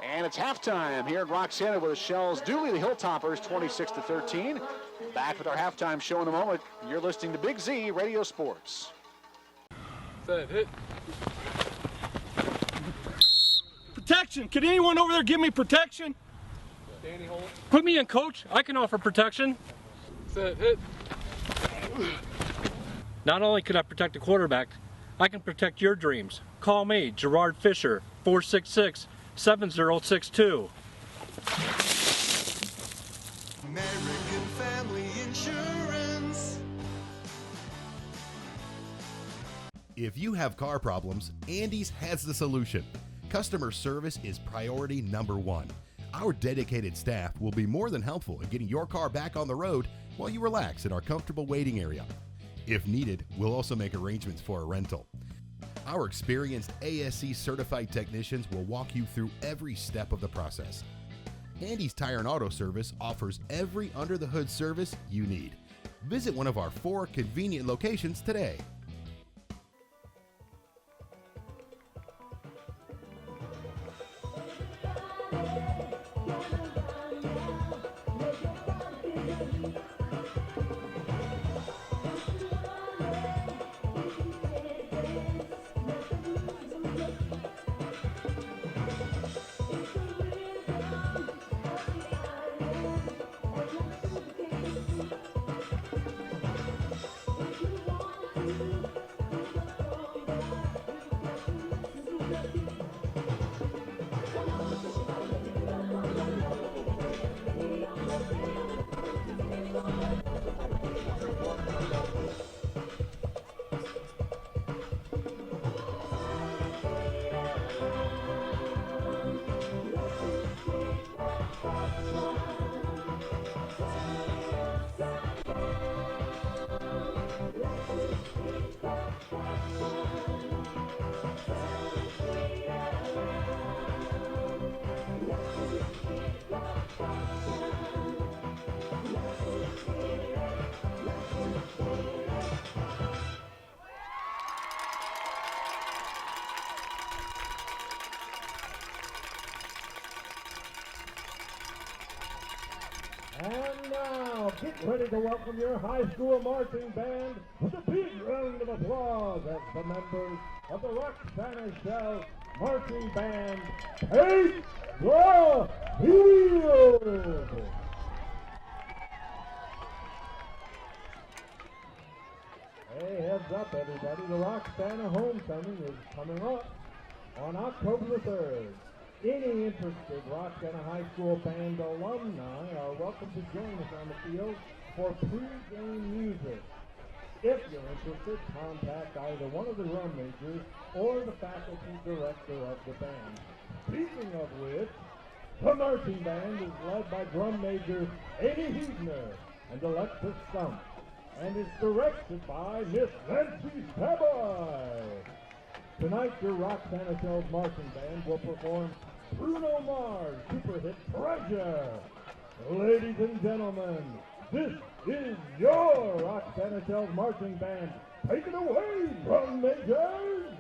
And it's halftime here at Roxana with the Shells duly the Hilltoppers, 26-13. Back with our halftime show in a moment. You're listening to Big Z Radio Sports. Set, hit. Protection. Can anyone over there give me protection? Danny, hold. Put me in, coach. I can offer protection. Set, hit. Not only can I protect the quarterback, I can protect your dreams. Call me, Gerard Fisher, 466-7062. American Family Insurance. If you have car problems, Andy's has the solution. Customer service is priority number one. Our dedicated staff will be more than helpful in getting your car back on the road while you relax in our comfortable waiting area. If needed, we'll also make arrangements for a rental. Our experienced ASC certified technicians will walk you through every step of the process. Andy's Tire and Auto Service offers every under-the-hood service you need. Visit one of our 4 convenient locations today. ready to welcome your high school marching band with a big round of applause as the members of the Roxana Shells marching band take the field. Hey, heads up everybody, the Roxana homecoming is coming up on October the 3rd. Any interested Roxana High School band alumni are welcome to join us on the field for pre-game music. If you're interested, contact either one of the drum majors or the faculty director of the band. Speaking of which, the marching band is led by drum majors Amy Huebner and Alexis Stump, and is directed by Miss Nancy Saboy. Tonight, your Roxana Shells marching band will perform Bruno Mars' super hit Treasure. Ladies and gentlemen, this is your Roxana Shells marching band. Take it away, drum majors!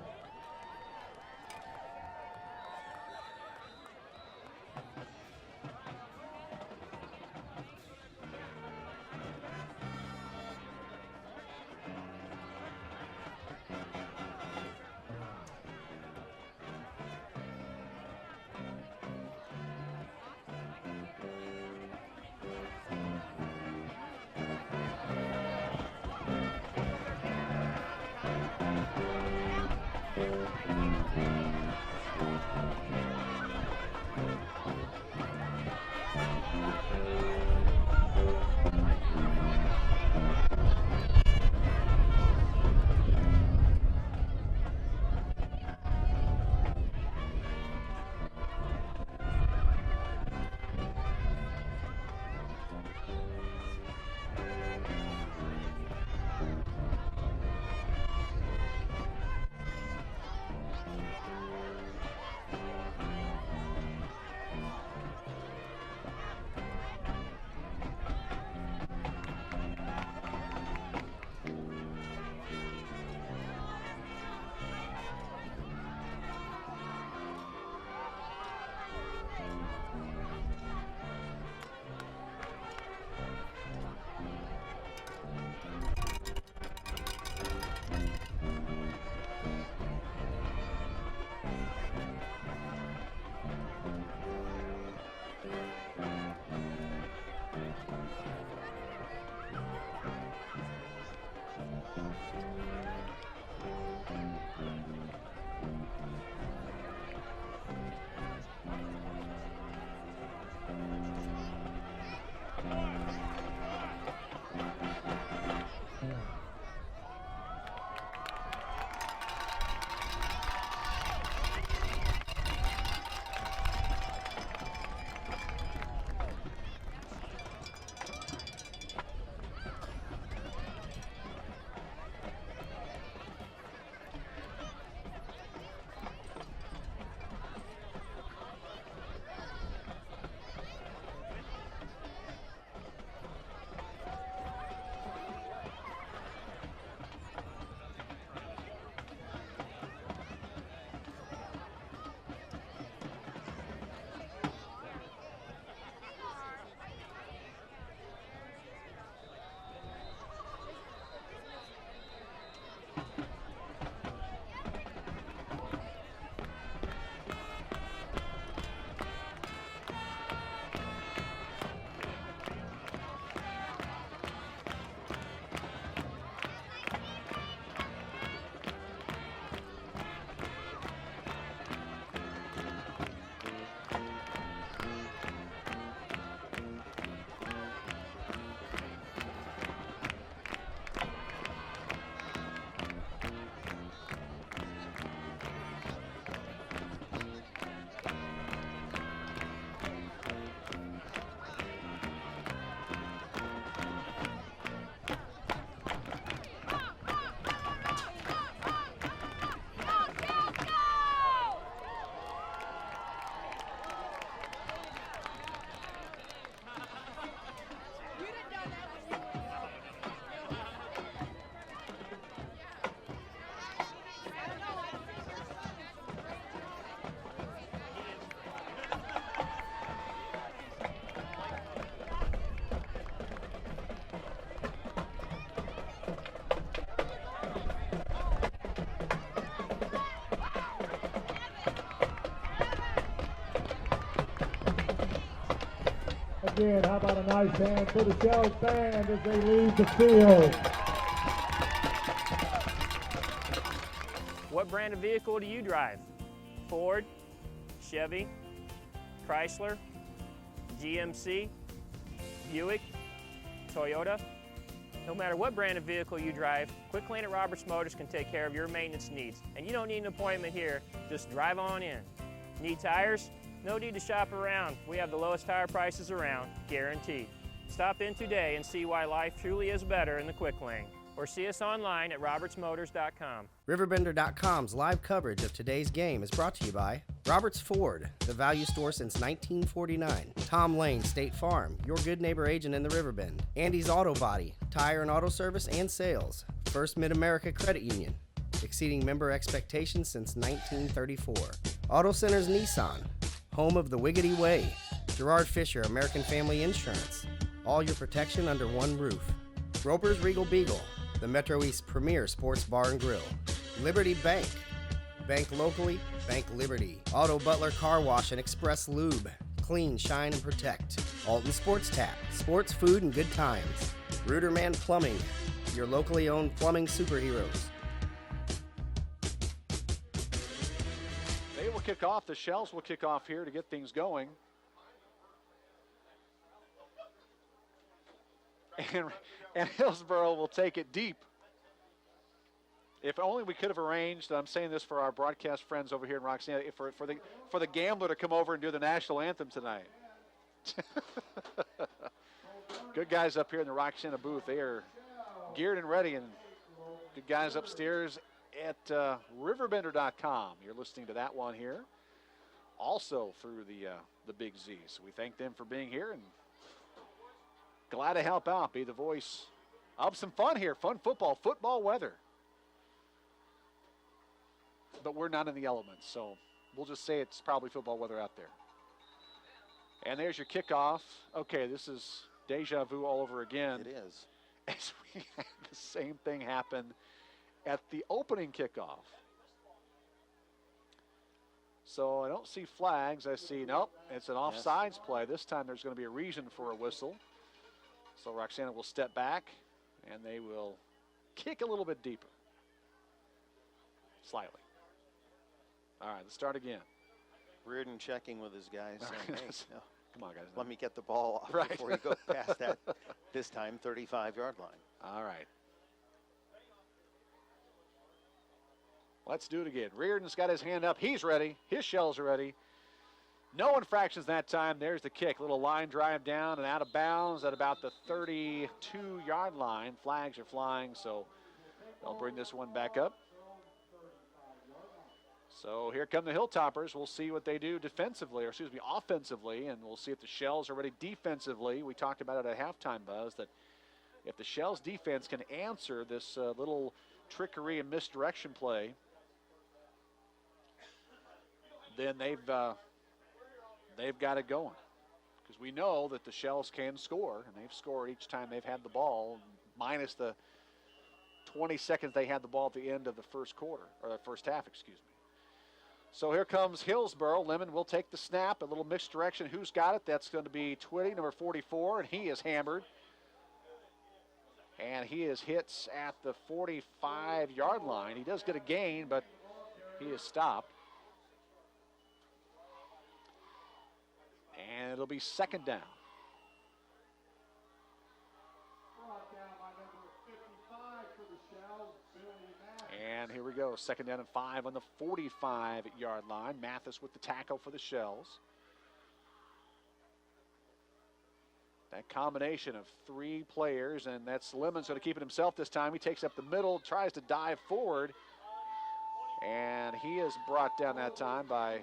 in. How about a nice hand for the Shells band as they leave the field? What brand of vehicle do you drive? Ford, Chevy, Chrysler, GMC, Buick, Toyota? No matter what brand of vehicle you drive, Quick Lane at Roberts Motors can take care of your maintenance needs. And you don't need an appointment here, just drive on in. Need tires? No need to shop around. We have the lowest tire prices around, guaranteed. Stop in today and see why life truly is better in the Quick Lane. Or see us online at RiverBender.com. RiverBender.com's live coverage of today's game is brought to you by Roberts Ford, the value store since 1949. Tom Lane State Farm, your good neighbor agent in the Riverbend. Andy's Auto Body, tire and auto service and sales. First Mid-America Credit Union, exceeding member expectations since 1934. Auto Centers Nissan, home of the Wiggity Way. Gerard Fisher, American Family Insurance, all your protection under one roof. Roper's Regal Beagle, the Metro East premier sports bar and grill. Liberty Bank, bank locally, bank Liberty. Auto Butler Car Wash and Express Lube, clean, shine, and protect. Alton Sports Tap, sports, food, and good times. Ruderman Plumbing, your locally owned plumbing superheroes. They will kick off. The Shells will kick off here to get things going. And Hillsboro will take it deep. If only we could have arranged, I'm saying this for our broadcast friends over here in Roxana, for the gambler to come over and do the national anthem tonight. Good guys up here in the Roxana booth. They are geared and ready, and good guys upstairs at RiverBender.com. You're listening to that one here. Also through the Big Z. So we thank them for being here and glad to help out, be the voice of some fun here. Fun football weather. But we're not in the elements, so we'll just say it's probably football weather out there. And there's your kickoff. Okay, this is deja vu all over again. It is. As we had the same thing happen at the opening kickoff. So I don't see flags. I see, nope, it's an offsides play. This time there's going to be a reason for a whistle. So Roxana will step back, and they will kick a little bit deeper. Slightly. All right, let's start again. Reardon checking with his guys, saying, hey, no, come on, guys. Let me get the ball off before you go past that, this time, 35-yard line. All right. Let's do it again. Reardon's got his hand up. He's ready. His Shells are ready. No infractions that time. There's the kick. Little line drive down and out of bounds at about the 32-yard line. Flags are flying, so they'll bring this one back up. So here come the Hilltoppers. We'll see what they do defensively, or excuse me, offensively, and we'll see if the Shells are ready defensively. We talked about it at halftime, Buzz, that if the Shells defense can answer this little trickery and misdirection play, then they've got it going. Because we know that the Shells can score, and they've scored each time they've had the ball, minus the 20 seconds they had the ball at the end of the first quarter, or the first half, excuse me. So here comes Hillsboro. Lemon will take the snap, a little misdirection. Who's got it? That's going to be Twitty, number 44, and he is hammered. And he is hits at the 45-yard line. He does get a gain, but he is stopped. And it'll be second down. And here we go, second down and 5 on the 45-yard line. Mathis with the tackle for the Shells. That combination of three players, and that's Lemon's going to keep it himself this time. He takes up the middle, tries to dive forward, and he is brought down that time by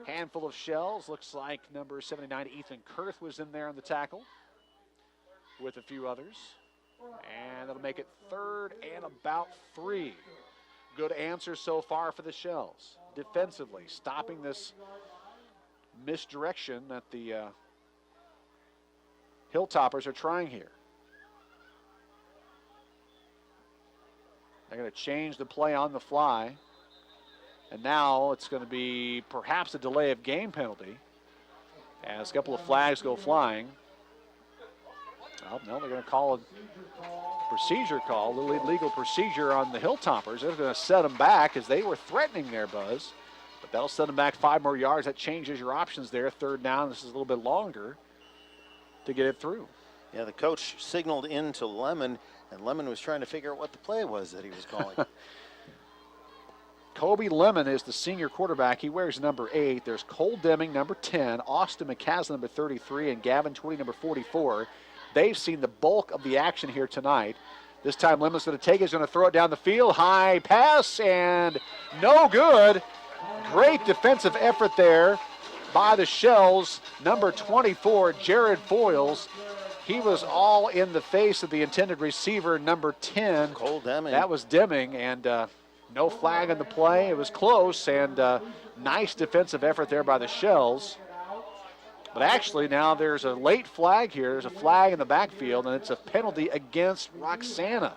a handful of Shells. Looks like number 79, Ethan Kurth, was in there on the tackle with a few others. And that'll make it third and about 3. Good answer so far for the Shells. Defensively, stopping this misdirection that the Hilltoppers are trying here. They're going to change the play on the fly. And now it's going to be perhaps a delay of game penalty. as a couple of flags go flying. Oh, no, they're going to call a procedure call, the legal procedure on the Hilltoppers. They're going to set them back as they were threatening there, Buzz. But that'll set them back 5 more yards. That changes your options there. Third down, this is a little bit longer to get it through. Yeah, the coach signaled into Lemon, and Lemon was trying to figure out what the play was that he was calling. Kobe Lemon is the senior quarterback. He wears number 8. There's Cole Deming, number 10, Austin McCaslin, number 33, and Gavin Twitty, number 44. They've seen the bulk of the action here tonight. This time Lemon's going to take it. He's going to throw it down the field. High pass, and no good. Great defensive effort there by the Shells. Number 24, Jared Foyles. He was all in the face of the intended receiver, number 10. Cole Deming. That was Deming, and no flag on the play. It was close, and nice defensive effort there by the Shells. But actually now there's a late flag here. There's a flag in the backfield, and it's a penalty against Roxana.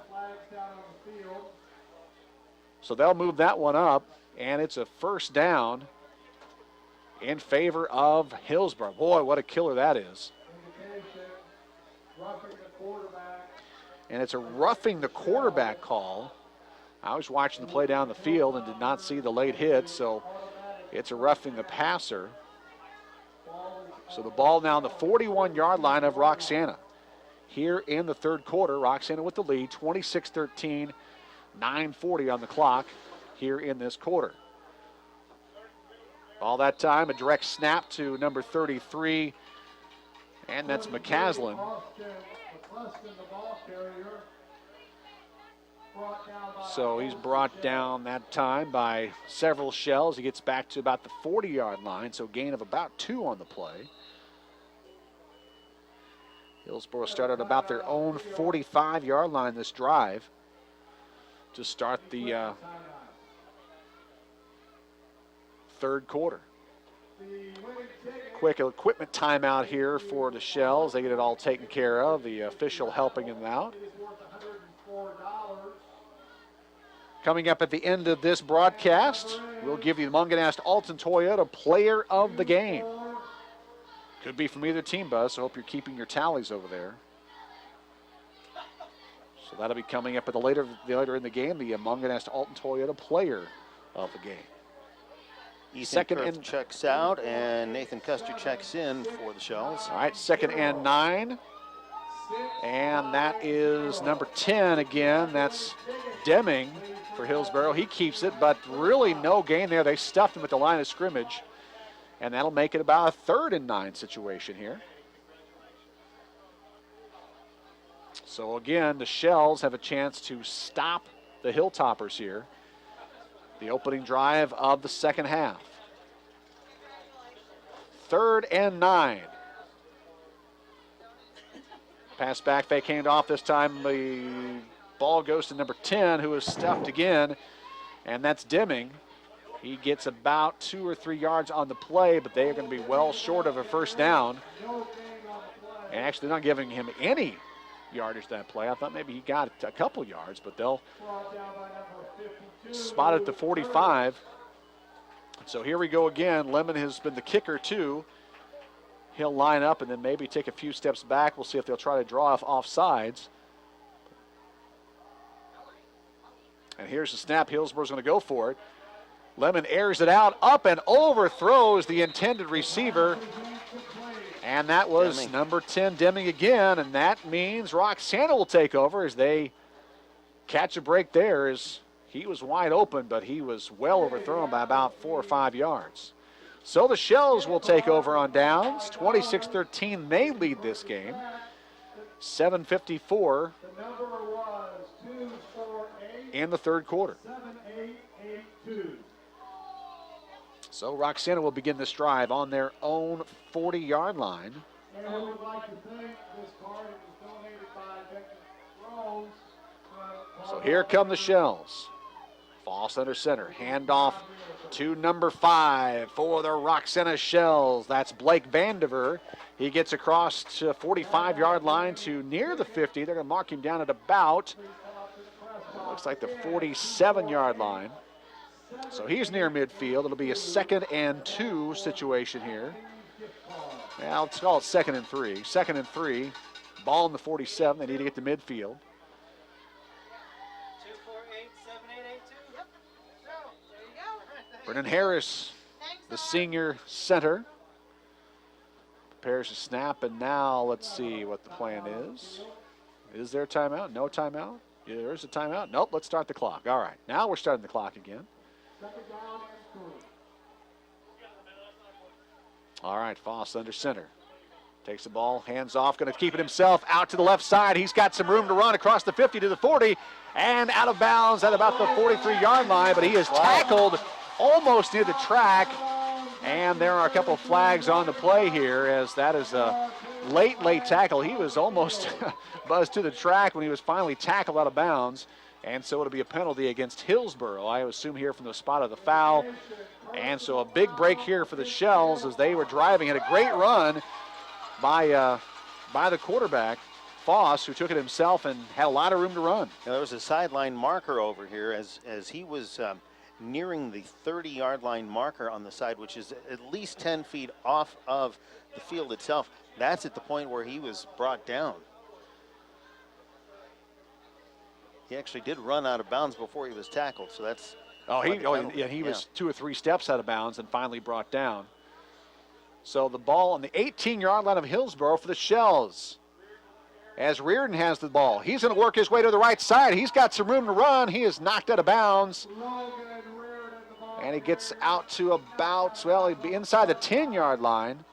So they'll move that one up, and it's a first down in favor of Hillsboro. Boy, what a killer that is. And it's a roughing the quarterback call. I was watching the play down the field and did not see the late hit, so it's a roughing the passer. So the ball now on the 41-yard line of Roxana. Here in the third quarter, Roxana with the lead, 26-13, 9:40 on the clock here in this quarter. All that time, a direct snap to number 33, and that's McCaslin. So he's brought down that time by several Shells. He gets back to about the 40-yard line, so gain of about 2 on the play. Hillsboro started about their own 45-yard line this drive to start the third quarter. Quick equipment timeout here for the Shells. They get it all taken care of. The official helping them out. Coming up at the end of this broadcast, we'll give you the Munganast Alton Toyota Player of the Game. Could be from either team, Buzz, so hope you're keeping your tallies over there. So that'll be coming up at the later in the game, the Munganast Alton Toyota Player of the Game. Second and checks out, and Nathan Custer checks in for the Shells. All right, 2nd and 9. And that is number 10 again. That's Deming for Hillsboro. He keeps it, but really no gain there. They stuffed him at the line of scrimmage. And that'll make it about a 3rd and 9 situation here. So again, the Shells have a chance to stop the Hilltoppers here. The opening drive of the second half. 3rd and 9. Pass back, fake handoff. This time the ball goes to number 10, who is stuffed again, and that's Deming. He gets about 2 or 3 yards on the play, but they are going to be well short of a first down. And actually not giving him any yardage that play. I thought maybe he got a couple yards, but they'll spot at the 45. So here we go again. Lemon has been the kicker too. He'll line up and then maybe take a few steps back. We'll see if they'll try to draw off offsides. And here's the snap. Hillsboro's going to go for it. Lemon airs it out, up and overthrows the intended receiver. And that was Deming. Number 10, Deming again, and that means Roxana will take over as they catch a break there. As he was wide open, but he was well overthrown by about 4 or 5 yards. So the Shells will take over on downs. 26-13, they lead this game. 7:54 in the third quarter. So Roxana will begin this drive on their own 40-yard line. And we would like to thank this card. It was donated by Becky Rose. So here come the Shells. False under center. Handoff to number 5 for the Roxana Shells. That's Blake Vandiver. He gets across to 45-yard line to near the 50. They're going to mark him down at about, looks like the 47-yard line. So he's near midfield. It'll be a 2nd and 2 situation here Now let's call it 2nd and 3. 2nd and 3. Ball in the 47. They need to get to midfield. Brennan Harris, the senior center, prepares to snap, and now let's see what the plan is. Is there a timeout? No timeout? Yeah, there's a timeout. Nope, let's start the clock. All right, now we're starting the clock again. All right, Foss under center. Takes the ball, hands off, going to keep it himself out to the left side. He's got some room to run across the 50 to the 40, and out of bounds at about the 43-yard line, but he is tackled almost near the track, and there are a couple of flags on the play here, as that is a late tackle. He was almost buzzed to the track when he was finally tackled out of bounds, and so it'll be a penalty against Hillsboro, I assume, here from the spot of the foul. And so a big break here for the Shells as they were driving. Had a great run by the quarterback, Foss, who took it himself and had a lot of room to run. Now, there was a sideline marker over here as he was nearing the 30-yard line marker on the side, which is at least 10 feet off of the field itself. That's at the point where he was brought down. He actually did run out of bounds before he was tackled, so that's... He was 2 or 3 steps out of bounds and finally brought down. So the ball on the 18-yard line of Hillsboro for the Shells. As Reardon has the ball. He's going to work his way to the right side. He's got some room to run. He is knocked out of bounds. And he gets out to about, well, he'd be inside the 10-yard line.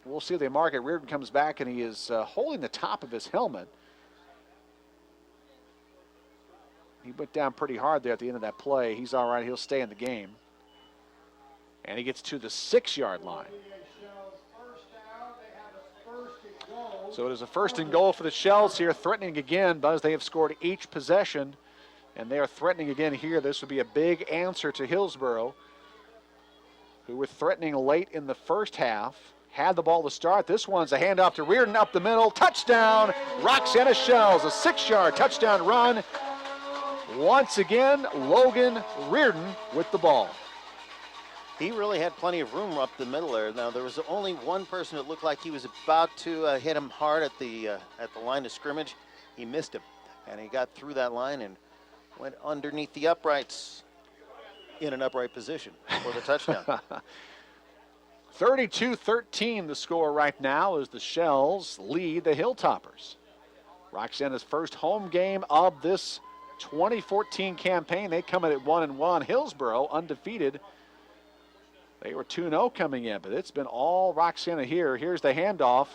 We'll see if they mark it. Reardon comes back, and he is holding the top of his helmet. He went down pretty hard there at the end of that play. He's all right. He'll stay in the game. And he gets to the 6-yard line. So it is a 1st and goal for the Shells here, threatening again. Buzz, they have scored each possession, and they are threatening again here. This would be a big answer to Hillsboro, who were threatening late in the first half. Had the ball to start. This one's a handoff to Reardon up the middle. Touchdown, Roxana Shells. A 6-yard touchdown run. Once again, Logan Reardon with the ball. He really had plenty of room up the middle there. Now, there was only one person that looked like he was about to hit him hard at the line of scrimmage. He missed him, and he got through that line and went underneath the uprights in an upright position for the touchdown. 32-13 the score right now as the Shells lead the Hilltoppers. Roxana's first home game of this 2014 campaign. They come in at 1-1. Hillsboro undefeated. They were 2-0 coming in, but it's been all Roxana here. Here's the handoff.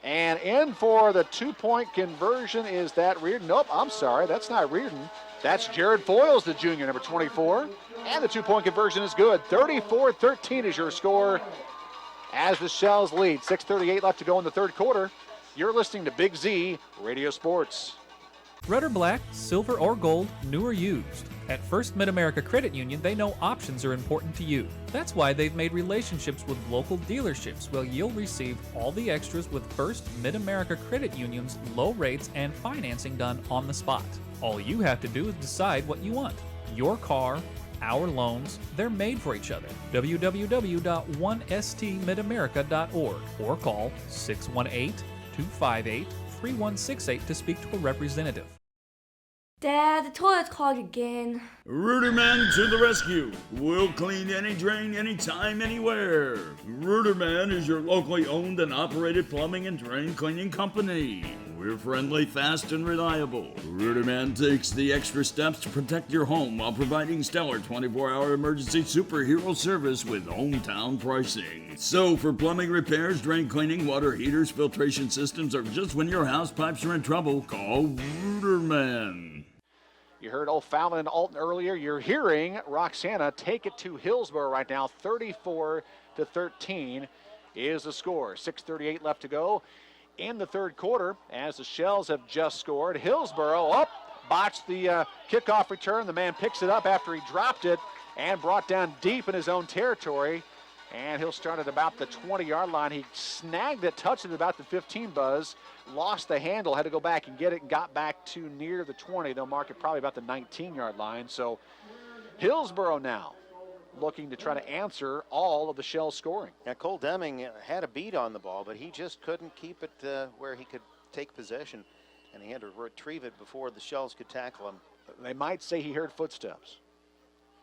And in for the 2-point conversion is that Reardon. Nope, I'm sorry, that's not Reardon. That's Jared Foyles, the junior, number 24. And the 2-point conversion is good. 34-13 is your score as the Shells lead. 6:38 left to go in the third quarter. You're listening to Big Z Radio Sports. Red or black, silver or gold, new or used. At First Mid-America Credit Union, they know options are important to you. That's why they've made relationships with local dealerships where you'll receive all the extras with First Mid-America Credit Union's low rates and financing done on the spot. All you have to do is decide what you want. Your car, our loans, they're made for each other. www.1stmidamerica.org or call 618-258-3168 to speak to a representative. Dad, the toilet's clogged again. RiverBend to the rescue. We'll clean any drain, anytime, anywhere. RiverBend is your locally owned and operated plumbing and drain cleaning company. We're friendly, fast, and reliable. RiverBend takes the extra steps to protect your home while providing stellar 24-hour emergency superhero service with hometown pricing. So for plumbing repairs, drain cleaning, water heaters, filtration systems, or just when your house pipes are in trouble, call RiverBend. You heard O'Fallon and Alton earlier. You're hearing Roxana take it to Hillsboro right now. 34-13 is the score. 6:38 left to go in the third quarter as the Shells have just scored. Hillsboro botched the kickoff return. The man picks it up after he dropped it and brought down deep in his own territory. And he'll start at about the 20-yard line. He snagged it, touched it about the 15 buzz, lost the handle, had to go back and get it, and got back to near the 20. They'll mark it probably about the 19-yard line. So Hillsboro now looking to try to answer all of the Shells scoring. Yeah, Cole Deming had a beat on the ball, but he just couldn't keep it where he could take possession, and he had to retrieve it before the Shells could tackle him. They might say he heard footsteps,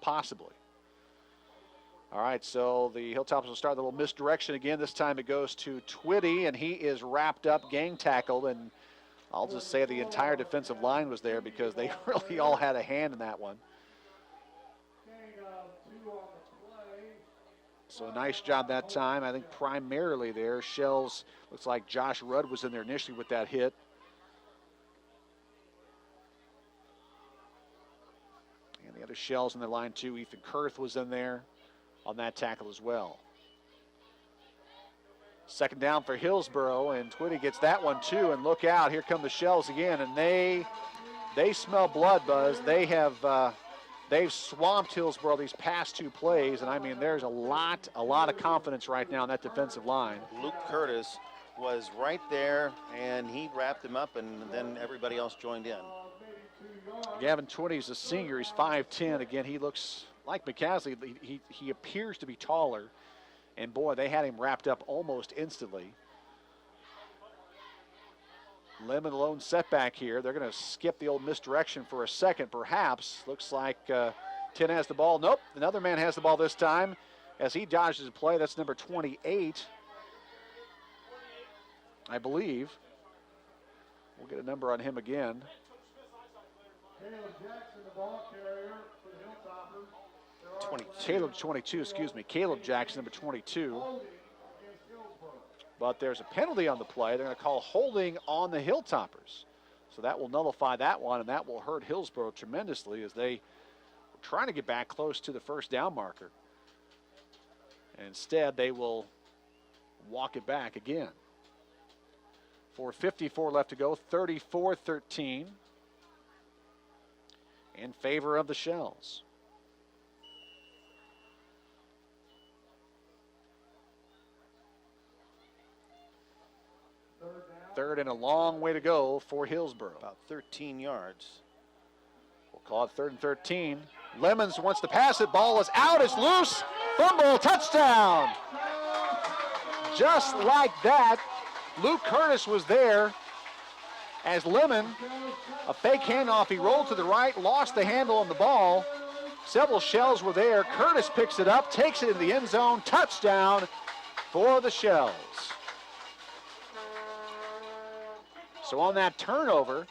possibly. All right, so the Hilltoppers will start the little misdirection again. This time it goes to Twitty, and he is wrapped up, gang tackled, and I'll just say the entire defensive line was there because they really all had a hand in that one. So a nice job that time. I think primarily there, Shells, looks like Josh Rudd was in there initially with that hit. And the other Shells in the line too. Ethan Kurth was in there on that tackle as well. Second down for Hillsboro, and Twitty gets that one too, and look out, here come the Shells again, and they smell blood, Buzz. They've swamped Hillsboro these past 2 plays, and I mean, there's a lot of confidence right now in that defensive line. Luke Curtis was right there, and he wrapped him up, and then everybody else joined in. Gavin Twitty's a senior, he's 5'10". Again, he looks like McCasley, he appears to be taller. And boy, they had him wrapped up almost instantly. Lemon lone setback here. They're going to skip the old misdirection for a second, perhaps. Looks like 10 has the ball. Nope, another man has the ball this time as he dodges a play. That's number 28, I believe. We'll get a number on him again. Caleb Jackson, the ball carrier for the Hilltoppers. Caleb 22, excuse me. Caleb Jackson, number 22. But there's a penalty on the play. They're going to call holding on the Hilltoppers. So that will nullify that one, and that will hurt Hillsboro tremendously as they were trying to get back close to the first down marker. And instead, they will walk it back again. 4:54 left to go, 34-13 in favor of the Shells. Third and a long way to go for Hillsboro. About 13 yards. We'll call it 3rd and 13. Lemons wants to pass it. Ball is out. It's loose. Fumble. Touchdown. Just like that, Luke Curtis was there as Lemon, a fake handoff. He rolled to the right, lost the handle on the ball. Several Shells were there. Curtis picks it up, takes it into the end zone. Touchdown for the Shells. So on that turnover,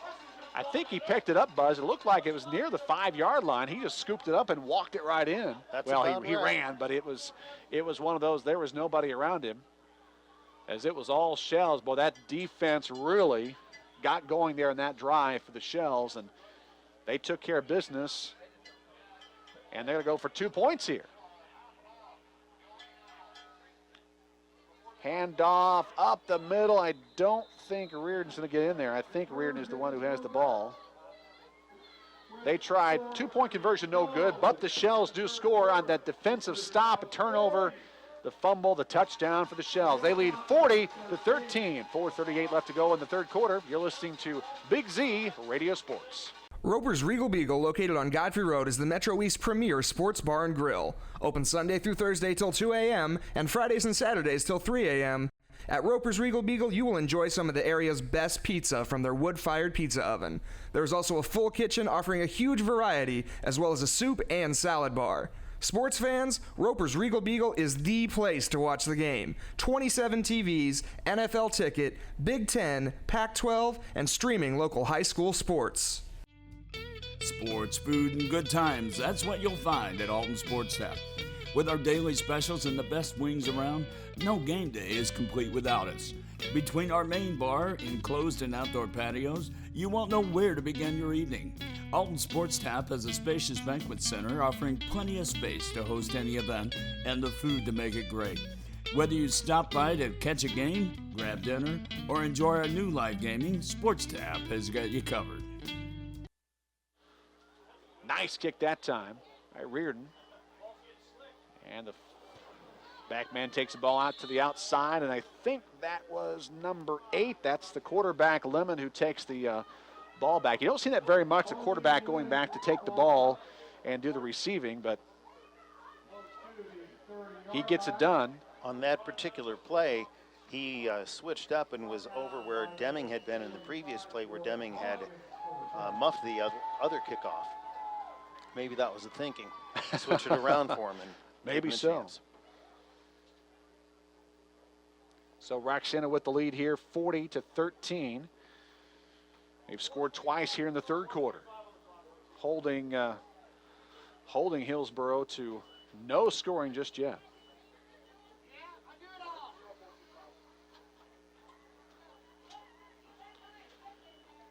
I think he picked it up, Buzz. It looked like it was near the 5-yard line. He just scooped it up and walked it right in. He ran, but it was one of those, there was nobody around him as it was all Shells. Boy, that defense really got going there in that drive for the Shells, and they took care of business, and they're going to go for 2 points here. Handoff up the middle. I don't think Reardon's going to get in there. I think Reardon is the one who has the ball. They tried 2-point conversion, no good, but the Shells do score on that defensive stop, a turnover, the fumble, the touchdown for the Shells. They lead 40-13. 4:38 left to go in the third quarter. You're listening to Big Z Radio Sports. Roper's Regal Beagle, located on Godfrey Road, is the Metro East premier sports bar and grill. Open Sunday through Thursday till 2 a.m. and Fridays and Saturdays till 3 a.m. At Roper's Regal Beagle, you will enjoy some of the area's best pizza from their wood-fired pizza oven. There's also a full kitchen offering a huge variety, as well as a soup and salad bar. Sports fans, Roper's Regal Beagle is the place to watch the game. 27 TVs, NFL ticket, Big Ten, Pac-12, and streaming local high school sports. Sports, food, and good times, that's what you'll find at Alton Sports Tap. With our daily specials and the best wings around, no game day is complete without us. Between our main bar, enclosed and outdoor patios, you won't know where to begin your evening. Alton Sports Tap has a spacious banquet center offering plenty of space to host any event and the food to make it great. Whether you stop by to catch a game, grab dinner, or enjoy our new live gaming, Sports Tap has got you covered. Nice kick that time by Reardon. And the back man takes the ball out to the outside, and I think that was number 8. That's the quarterback, Lemon, who takes the ball back. You don't see that very much, the quarterback going back to take the ball and do the receiving, but he gets it done. On that particular play, he switched up and was over where Deming had been in the previous play, where Deming had muffed the other kickoff. Maybe that was the thinking. Switch it around for him. And maybe so. So Roxana with the lead here, 40-13. They've scored twice here in the third quarter, holding Hillsboro to no scoring just yet.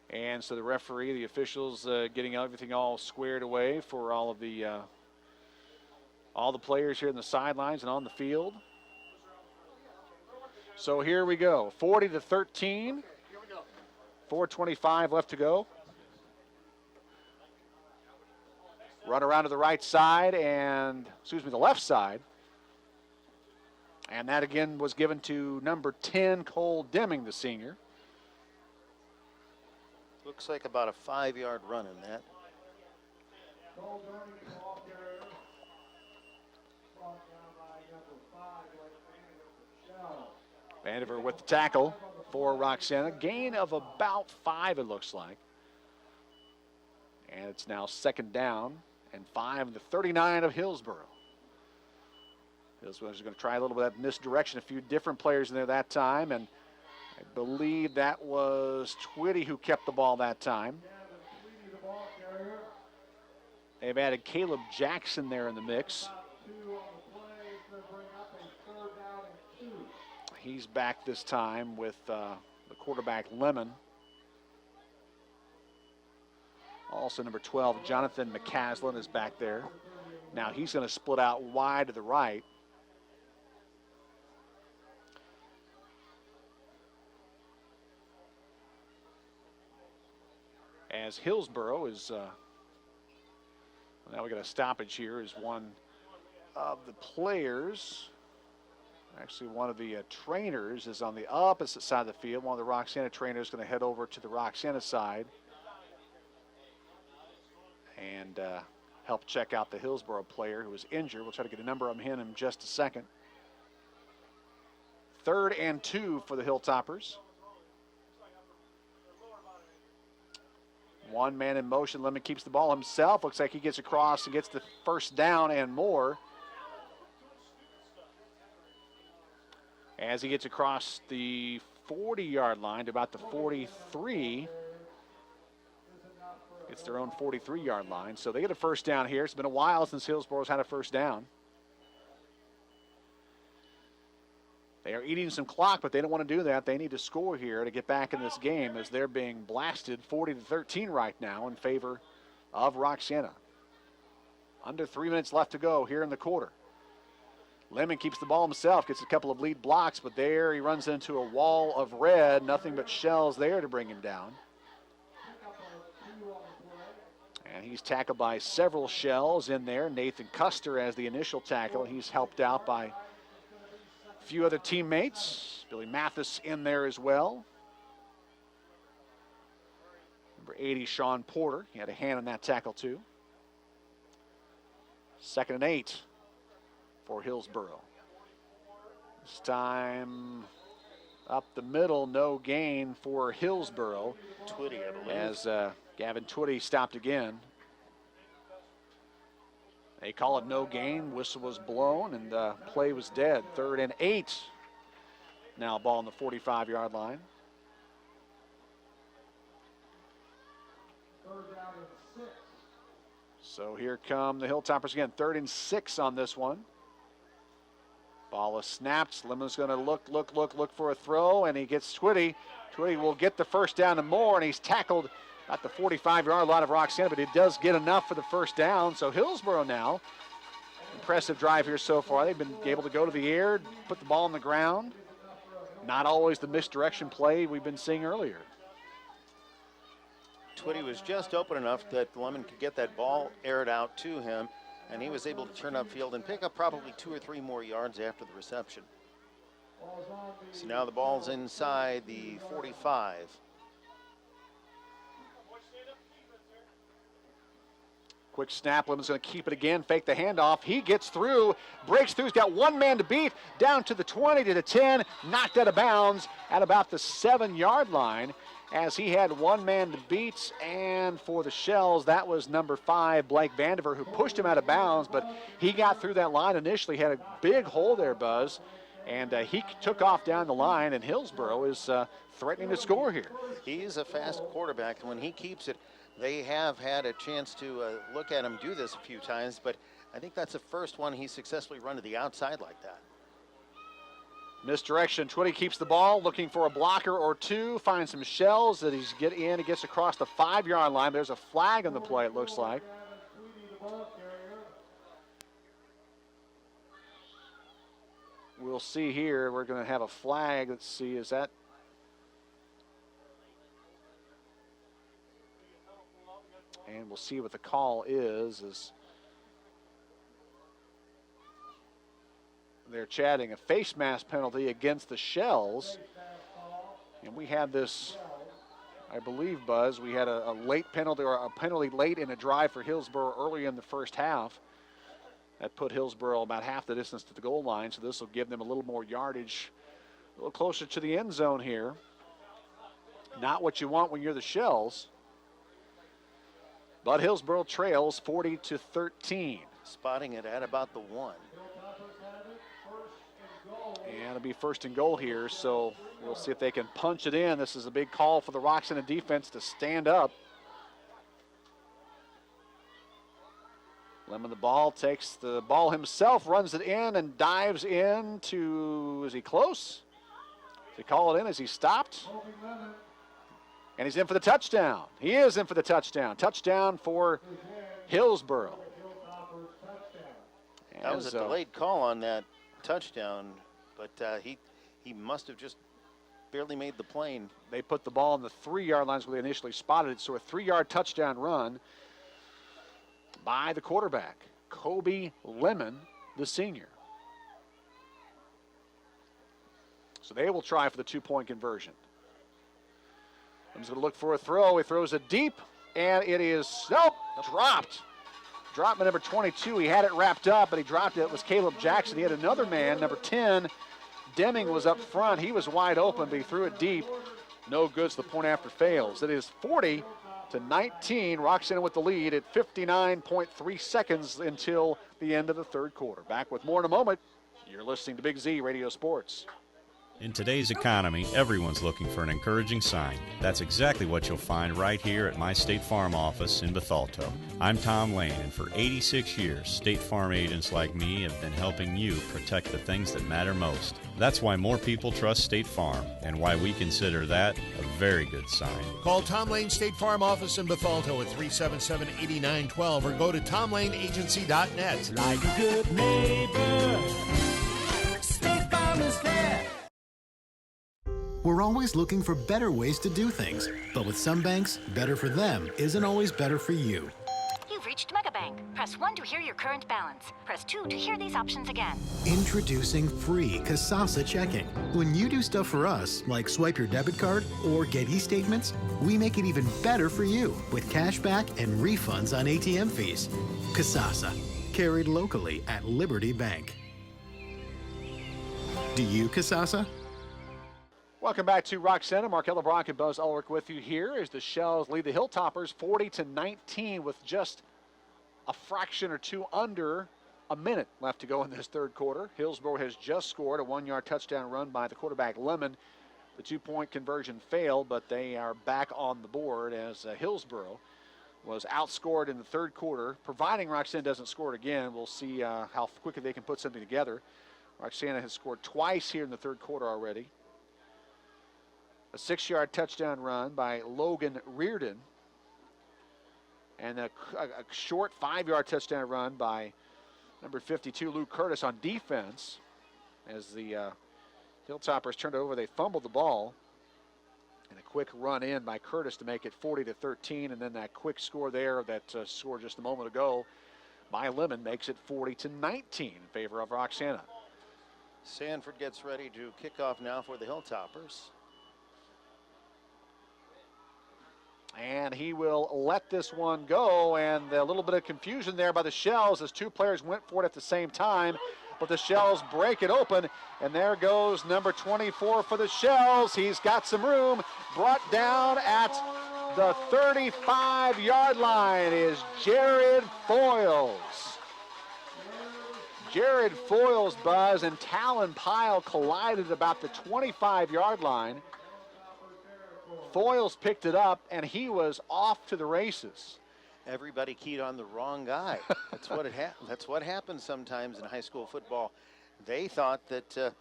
And so the referee, the officials, getting everything all squared away for all the players here in the sidelines and on the field. So here we go, 40-13. 4:25 left to go. Run around to the right side and, the left side. And that again was given to number 10, Cole Deming, the senior. Looks like about a 5-yard run in that. Vandiver with the tackle for Roxana. Gain of about 5, it looks like. And it's now second down and 5 in the 39 of Hillsboro. Hillsboro's going to try a little bit of misdirection. A few different players in there that time, and I believe that was Twitty who kept the ball that time. They've added Caleb Jackson there in the mix. He's back this time with the quarterback Lemon. Also number 12, Jonathan McCaslin is back there. Now he's going to split out wide to the right. As Hillsboro is, now we got a stoppage here, is one of the players. Actually, one of the trainers is on the opposite side of the field. One of the Roxana trainers is going to head over to the Roxana side and help check out the Hillsboro player who was injured. We'll try to get a number on him in just a second. 3rd and 2 for the Hilltoppers. One man in motion. Lemon keeps the ball himself. Looks like he gets across and gets the first down and more. As he gets across the 40-yard line to about the 43. It's their own 43-yard line. So they get a first down here. It's been a while since Hillsboro's had a first down. They are eating some clock, but they don't want to do that. They need to score here to get back in this game as they're being blasted 40-13 right now in favor of Roxana. Under 3 minutes left to go here in the quarter. Lemon keeps the ball himself, gets a couple of lead blocks, but there he runs into a wall of red. Nothing but Shells there to bring him down. And he's tackled by several Shells in there. Nathan Custer as the initial tackle. He's helped out by a few other teammates. Billy Mathis in there as well. Number 80, Sean Porter. He had a hand on that tackle too. 2nd and 8 for Hillsboro. This time up the middle, no gain for Hillsboro. Twitty, I believe. As Gavin Twitty stopped again. They call it no gain. Whistle was blown and play was dead. 3rd and 8. Now ball on the 45-yard line. 3rd down and 6. So here come the Hilltoppers again. 3rd and 6 on this one. Ball is snapped. Lemon's going to look for a throw, and he gets Twitty. Twitty will get the first down and more, and he's tackled at the 45-yard line of Roxana, but it does get enough for the first down. So Hillsboro now, impressive drive here so far. They've been able to go to the air, put the ball on the ground. Not always the misdirection play we've been seeing earlier. Twitty was just open enough that Lemon could get that ball aired out to him, and he was able to turn upfield and pick up probably 2 or 3 more yards after the reception. So now the ball's inside the 45. Quick snap. Lemon's going to keep it again. Fake the handoff. He gets through. Breaks through. He's got one man to beat. Down to the 20, to the 10. Knocked out of bounds at about the 7-yard line as he had one man to beat. And for the Shells, that was number 5, Blake Vandiver, who pushed him out of bounds. But he got through that line initially. Had a big hole there, Buzz. And he took off down the line. And Hillsboro is threatening to score here. He's a fast quarterback. When he keeps it, they have had a chance to look at him do this a few times, but I think that's the first one he's successfully run to the outside like that. Misdirection. Twitty keeps the ball, looking for a blocker or two, finds some Shells that he's get in. He gets across the 5-yard line. There's a flag on the play, it looks like. We'll see here. We're going to have a flag. Let's see, is that? And we'll see what the call is they're chatting a face mask penalty against the Shells. And we had this, I believe, Buzz, we had a late penalty or a penalty late in a drive for Hillsboro early in the first half. That put Hillsboro about half the distance to the goal line, so this will give them a little more yardage, a little closer to the end zone here. Not what you want when you're the Shells. But Hillsboro trails 40-13. Spotting it at about the 1. And it'll be first and goal here, so we'll see if they can punch it in. This is a big call for the Roxana defense to stand up. Lemon the ball, takes the ball himself, runs it in and dives into, is he close? Does he call it in? Is he stopped? And he's in for the touchdown. He is in for the touchdown. Touchdown for Hillsboro. That was a delayed call on that touchdown, but he must have just barely made the plane. They put the ball on the 3-yard lines where they initially spotted it, so a 3-yard touchdown run by the quarterback, Kobe Lemon, the senior. So they will try for the 2-point conversion. He's going to look for a throw. He throws it deep, and it is, dropped. Dropped by number 22. He had it wrapped up, but he dropped it. It was Caleb Jackson. He had another man, number 10. Deming was up front. He was wide open, but he threw it deep. No good, so the point after fails. It is 40-19. Roxana with the lead at 59.3 seconds until the end of the third quarter. Back with more in a moment. You're listening to Big Z Radio Sports. In today's economy, everyone's looking for an encouraging sign. That's exactly what you'll find right here at my State Farm office in Bethalto. I'm Tom Lane, and for 86 years, State Farm agents like me have been helping you protect the things that matter most. That's why more people trust State Farm, and why we consider that a very good sign. Call Tom Lane State Farm office in Bethalto at 377-8912 or go to tomlaneagency.net. Like a good neighbor, State Farm is there. We're always looking for better ways to do things. But with some banks, better for them isn't always better for you. You've reached Megabank. Press 1 to hear your current balance. Press 2 to hear these options again. Introducing free Kasasa checking. When you do stuff for us, like swipe your debit card or get e-statements, we make it even better for you with cash back and refunds on ATM fees. Kasasa, carried locally at Liberty Bank. Do you Kasasa? Welcome back to Roxana. Markella Brock and Buzz Ulrich with you here as the Shells lead the Hilltoppers 40-19 with just a fraction or two under a minute left to go in this third quarter. Hillsboro has just scored a 1-yard touchdown run by the quarterback Lemon. The 2-point conversion failed, but they are back on the board as Hillsboro was outscored in the third quarter. Providing Roxana doesn't score it again, we'll see how quickly they can put something together. Roxana has scored twice here in the third quarter already. A 6-yard touchdown run by Logan Reardon. And a short 5-yard touchdown run by number 52, Lou Curtis, on defense. As the Hilltoppers turned over, they fumbled the ball. And a quick run in by Curtis to make it 40-13. And then that quick score there, that score just a moment ago by Lemon, makes it 40-19 in favor of Roxana. Sanford gets ready to kick off now for the Hilltoppers. And he will let this one go, and a little bit of confusion there by the Shells as two players went for it at the same time, but the Shells break it open, and there goes number 24 for the Shells. He's got some room, brought down at the 35-yard line is Jared Foyles. Jared Foyles, Buzz, and Talon Pyle collided about the 25-yard line. Foyles picked it up, and he was off to the races. Everybody keyed on the wrong guy. That's what that's what happens sometimes in high school football. They thought that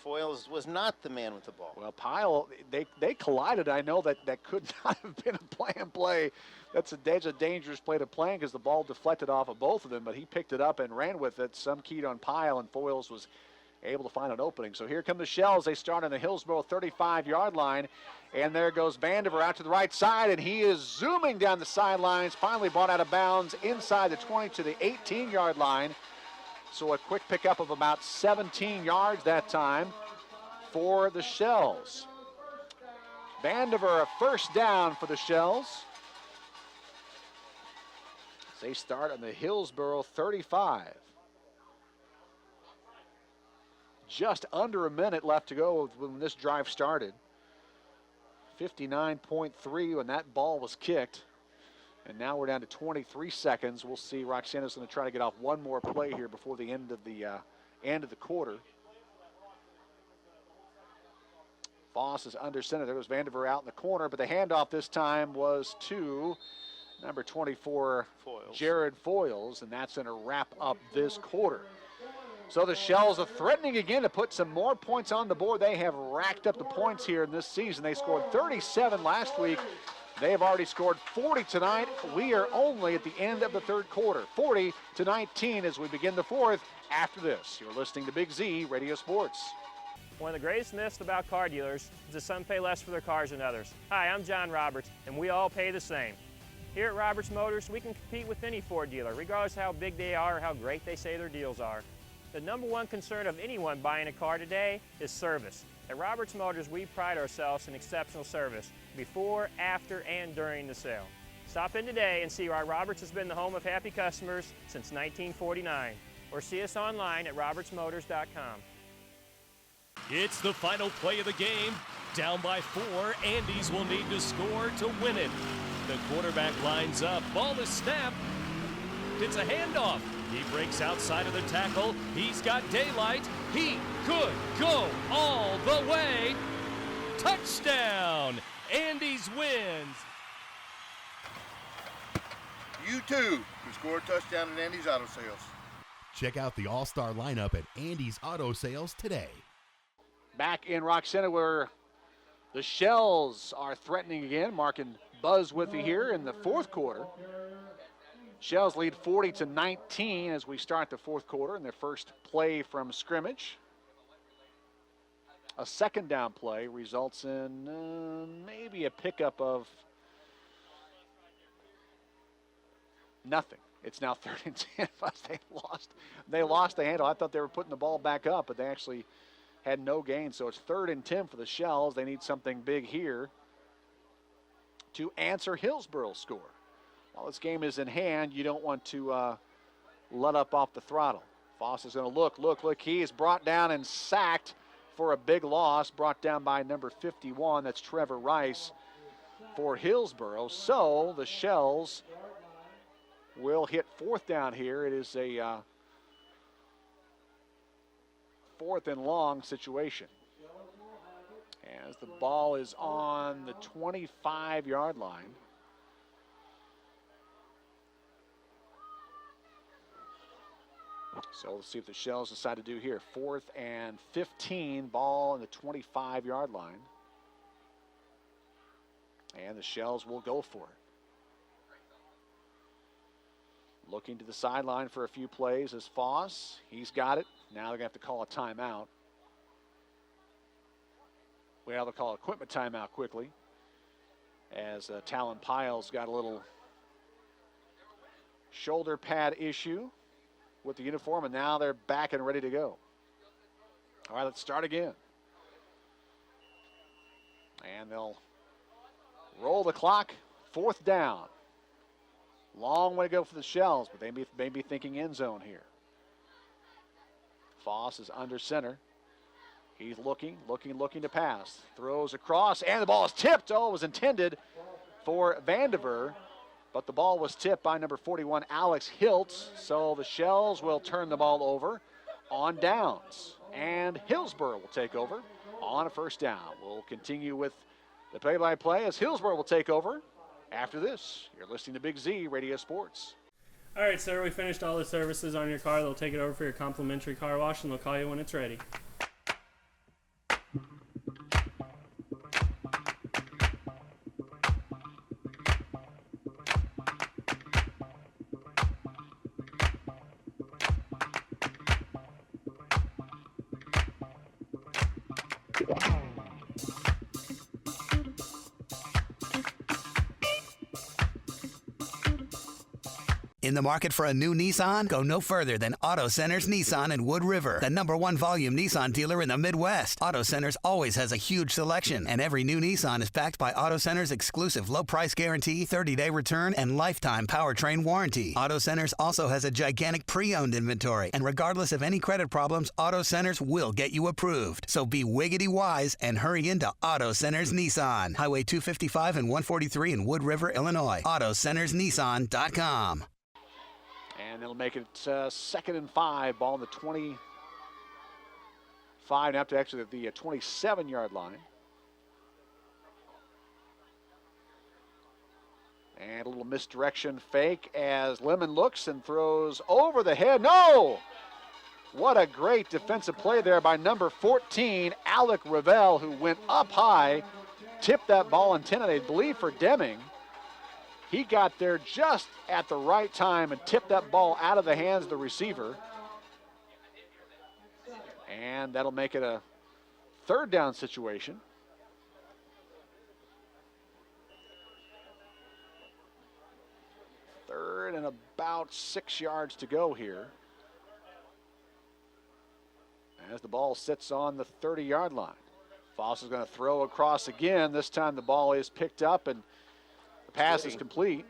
Foyles was not the man with the ball. Well, Pyle, they collided. I know that could not have been a play. That's a dangerous play to play because the ball deflected off of both of them, but he picked it up and ran with it. Some keyed on Pyle, and Foyles was able to find an opening. So here come the Shells. They start on the Hillsboro 35-yard line, and there goes Vandiver out to the right side, and he is zooming down the sidelines, finally brought out of bounds inside the 20 to the 18-yard line. So a quick pickup of about 17 yards that time for the Shells. Vandiver, a first down for the Shells. They start on the Hillsboro 35. Just under a minute left to go when this drive started. 59.3 when that ball was kicked. And now we're down to 23 seconds. We'll see. Roxana's going to try to get off one more play here before the end of the quarter. Voss is under center. There goes Vandiver out in the corner, but the handoff this time was to number 24, Foyles. Jared Foyles, and that's going to wrap up this quarter. So the Shells are threatening again to put some more points on the board. They have racked up the points here in this season. They scored 37 last week. They have already scored 40 tonight. We are only at the end of the third quarter. 40-19 as we begin the fourth after this. You're listening to Big Z Radio Sports. One of the greatest myths about car dealers is that some pay less for their cars than others. Hi, I'm John Roberts, and we all pay the same. Here at Roberts Motors, we can compete with any Ford dealer, regardless of how big they are or how great they say their deals are. The number one concern of anyone buying a car today is service. At Roberts Motors, we pride ourselves in exceptional service before, after, and during the sale. Stop in today and see why Roberts has been the home of happy customers since 1949. Or see us online at RiverBender.com. It's the final play of the game. Down by 4, Andes will need to score to win it. The quarterback lines up, ball is snapped. It's a handoff. He breaks outside of the tackle. He's got daylight. He could go all the way. Touchdown! Andes wins. You too can score a touchdown at Andy's Auto Sales. Check out the all-star lineup at Andy's Auto Sales today. Back in Roxana where the Shells are threatening again. Mark and Buzz with you here in the fourth quarter. Shells lead 40-19 as we start the fourth quarter in their first play from scrimmage. A second down play results in maybe a pickup of nothing. It's now 3rd and 10. They lost the handle. I thought they were putting the ball back up, but they actually had no gain. So it's 3rd and 10 for the Shells. They need something big here to answer Hillsboro's score. While this game is in hand, you don't want to let up off the throttle. Voss is going to look. He is brought down and sacked for a big loss, brought down by number 51. That's Trevor Rice for Hillsboro. So the Shells will hit 4th down here. It is a 4th and long situation. As the ball is on the 25-yard line. So let's see what the Shells decide to do here. 4th and 15, ball on the 25-yard line. And the Shells will go for it. Looking to the sideline for a few plays is Foss. He's got it. Now they're going to have to call a timeout. Well, they'll call equipment timeout quickly as Talon Pyle's got a little shoulder pad issue with the uniform, and now they're back and ready to go. All right, let's start again. And they'll roll the clock. 4th down. Long way to go for the Shells, but they may be thinking end zone here. Foss is under center. He's looking to pass. Throws across, and the ball is tipped. Oh, it was intended for Vandiver, but the ball was tipped by number 41, Alex Hiltz. So the Shells will turn the ball over on downs, and Hillsboro will take over on a 1st down. We'll continue with the play-by-play as Hillsboro will take over after this. You're listening to Big Z Radio Sports. All right, sir, we finished all the services on your car. They'll take it over for your complimentary car wash, and they'll call you when it's ready. In the market for a new Nissan? Go no further than Auto Center's Nissan in Wood River, the #1 volume Nissan dealer in the Midwest. Auto Center's always has a huge selection, and every new Nissan is backed by Auto Center's exclusive low price guarantee, 30-day return, and lifetime powertrain warranty. Auto Center's also has a gigantic pre-owned inventory, and regardless of any credit problems, Auto Center's will get you approved. So be wiggity wise and hurry into Auto Center's Nissan. Highway 255 and 143 in Wood River, Illinois. AutoCentersNissan.com. And they'll make it 2nd and 5, ball on the 25, up to actually the 27-yard line. And a little misdirection fake as Lemon looks and throws over the head. No! What a great defensive play there by number 14, Alec Ravel, who went up high, tipped that ball intended, I believe, for Deming. He got there just at the right time and tipped that ball out of the hands of the receiver. And that'll make it a 3rd down situation. Third and about 6 yards to go here, as the ball sits on the 30-yard line. Foss is going to throw across again. This time the ball is picked up and the pass is complete.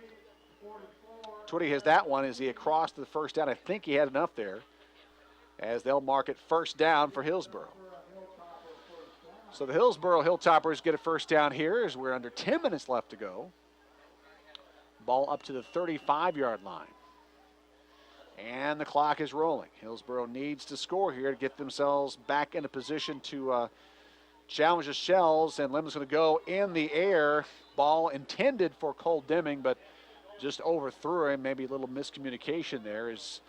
Twitty has that one. Is he across to the 1st down? I think he had enough there, as they'll mark it 1st down for Hillsboro. So the Hillsboro Hilltoppers get a 1st down here as we're under 10 minutes left to go. Ball up to the 35-yard line. And the clock is rolling. Hillsboro needs to score here to get themselves back in a position to challenge the Shells, and Lemon's going to go in the air. Ball intended for Cole Deming, but just overthrew him. Maybe a little miscommunication there as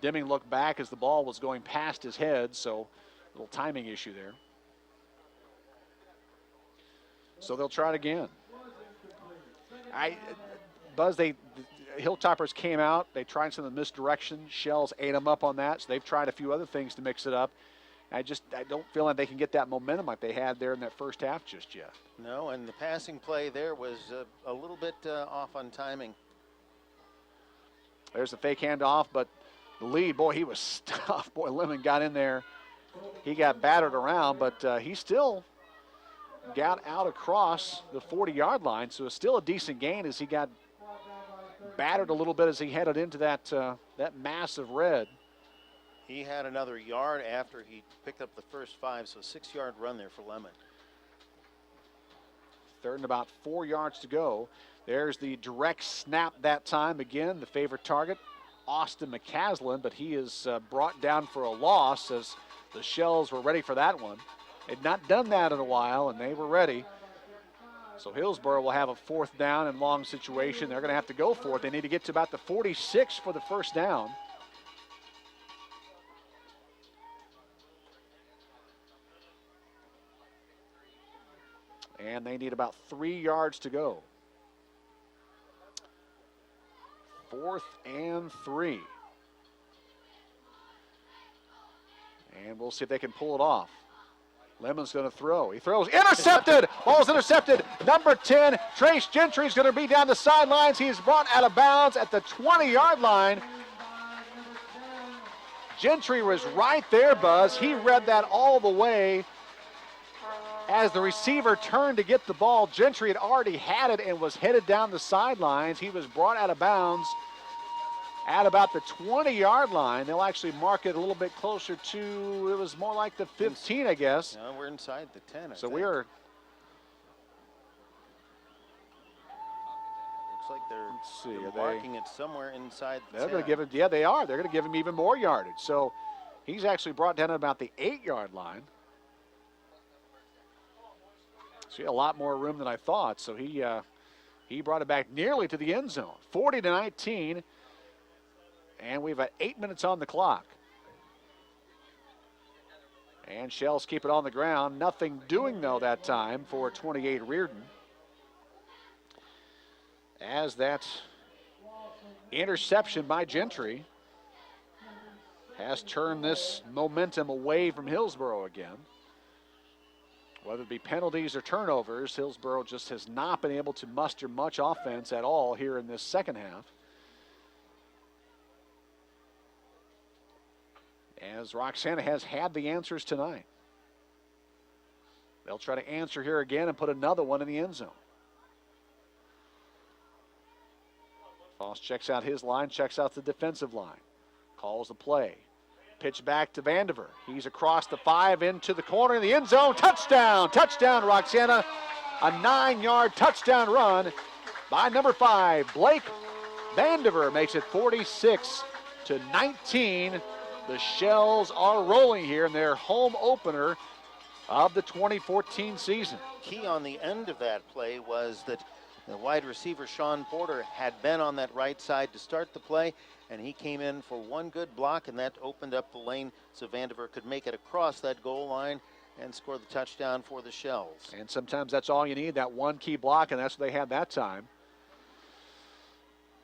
Deming looked back as the ball was going past his head, so a little timing issue there. So they'll try it again. Buzz, the Hilltoppers came out. They tried some of the misdirection. Shells ate them up on that, so they've tried a few other things to mix it up. I don't feel like they can get that momentum like they had there in that 1st half just yet. No, and the passing play there was a little bit off on timing. There's the fake handoff, but the lead, boy, he was stuffed. Boy, Lemon got in there. He got battered around, but he still got out across the 40-yard line, so it's still a decent gain as he got battered a little bit as he headed into that mass of red. He had another yard after he picked up the first 5, so 6-yard run there for Lemon. 3rd and about 4 yards to go. There's the direct snap that time. Again, the favorite target, Austin McCaslin, but he is brought down for a loss as the Shells were ready for that one. They'd not done that in a while, and they were ready. So Hillsboro will have a 4th down and long situation. They're going to have to go for it. They need to get to about the 46 for the 1st down. And they need about 3 yards to go. 4th and 3. And we'll see if they can pull it off. Lemon's going to throw. He throws. Intercepted! Ball's intercepted. Number 10, Trace Gentry's going to be down the sidelines. He's brought out of bounds at the 20-yard line. Gentry was right there, Buzz. He read that all the way As the receiver turned to get the ball, Gentry had already had it and was headed down the sidelines. He was brought out of bounds at about the 20-yard line. They'll actually mark it a little bit closer to, it was more like the 15, I guess. No, we're inside the 10. So we are. Looks like they're marking it somewhere inside the 10. They're going to give him, yeah, they are. They're going to give him even more yardage. So he's actually brought down at about the 8-yard line. So he had a lot more room than I thought. So he brought it back nearly to the end zone, 40-19. And we've got 8 minutes on the clock. And Shells keep it on the ground. Nothing doing, though, that time for 28 Reardon. As that interception by Gentry has turned this momentum away from Hillsboro again. Whether it be penalties or turnovers, Hillsboro just has not been able to muster much offense at all here in this second half. As Roxana has had the answers tonight. They'll try to answer here again and put another one in the end zone. Foss checks out his line, checks out the defensive line. Calls the play. Pitch back to Vandiver. He's across the 5 into the corner in the end zone. Touchdown! Touchdown, Roxana. A 9-yard touchdown run by number 5, Blake Vandiver, makes it 46-19. The Shells are rolling here in their home opener of the 2014 season. Key on the end of that play was that the wide receiver, Sean Porter, had been on that right side to start the play, and he came in for one good block, and that opened up the lane so Vandiver could make it across that goal line and score the touchdown for the Shells. And sometimes that's all you need, that one key block, and that's what they had that time.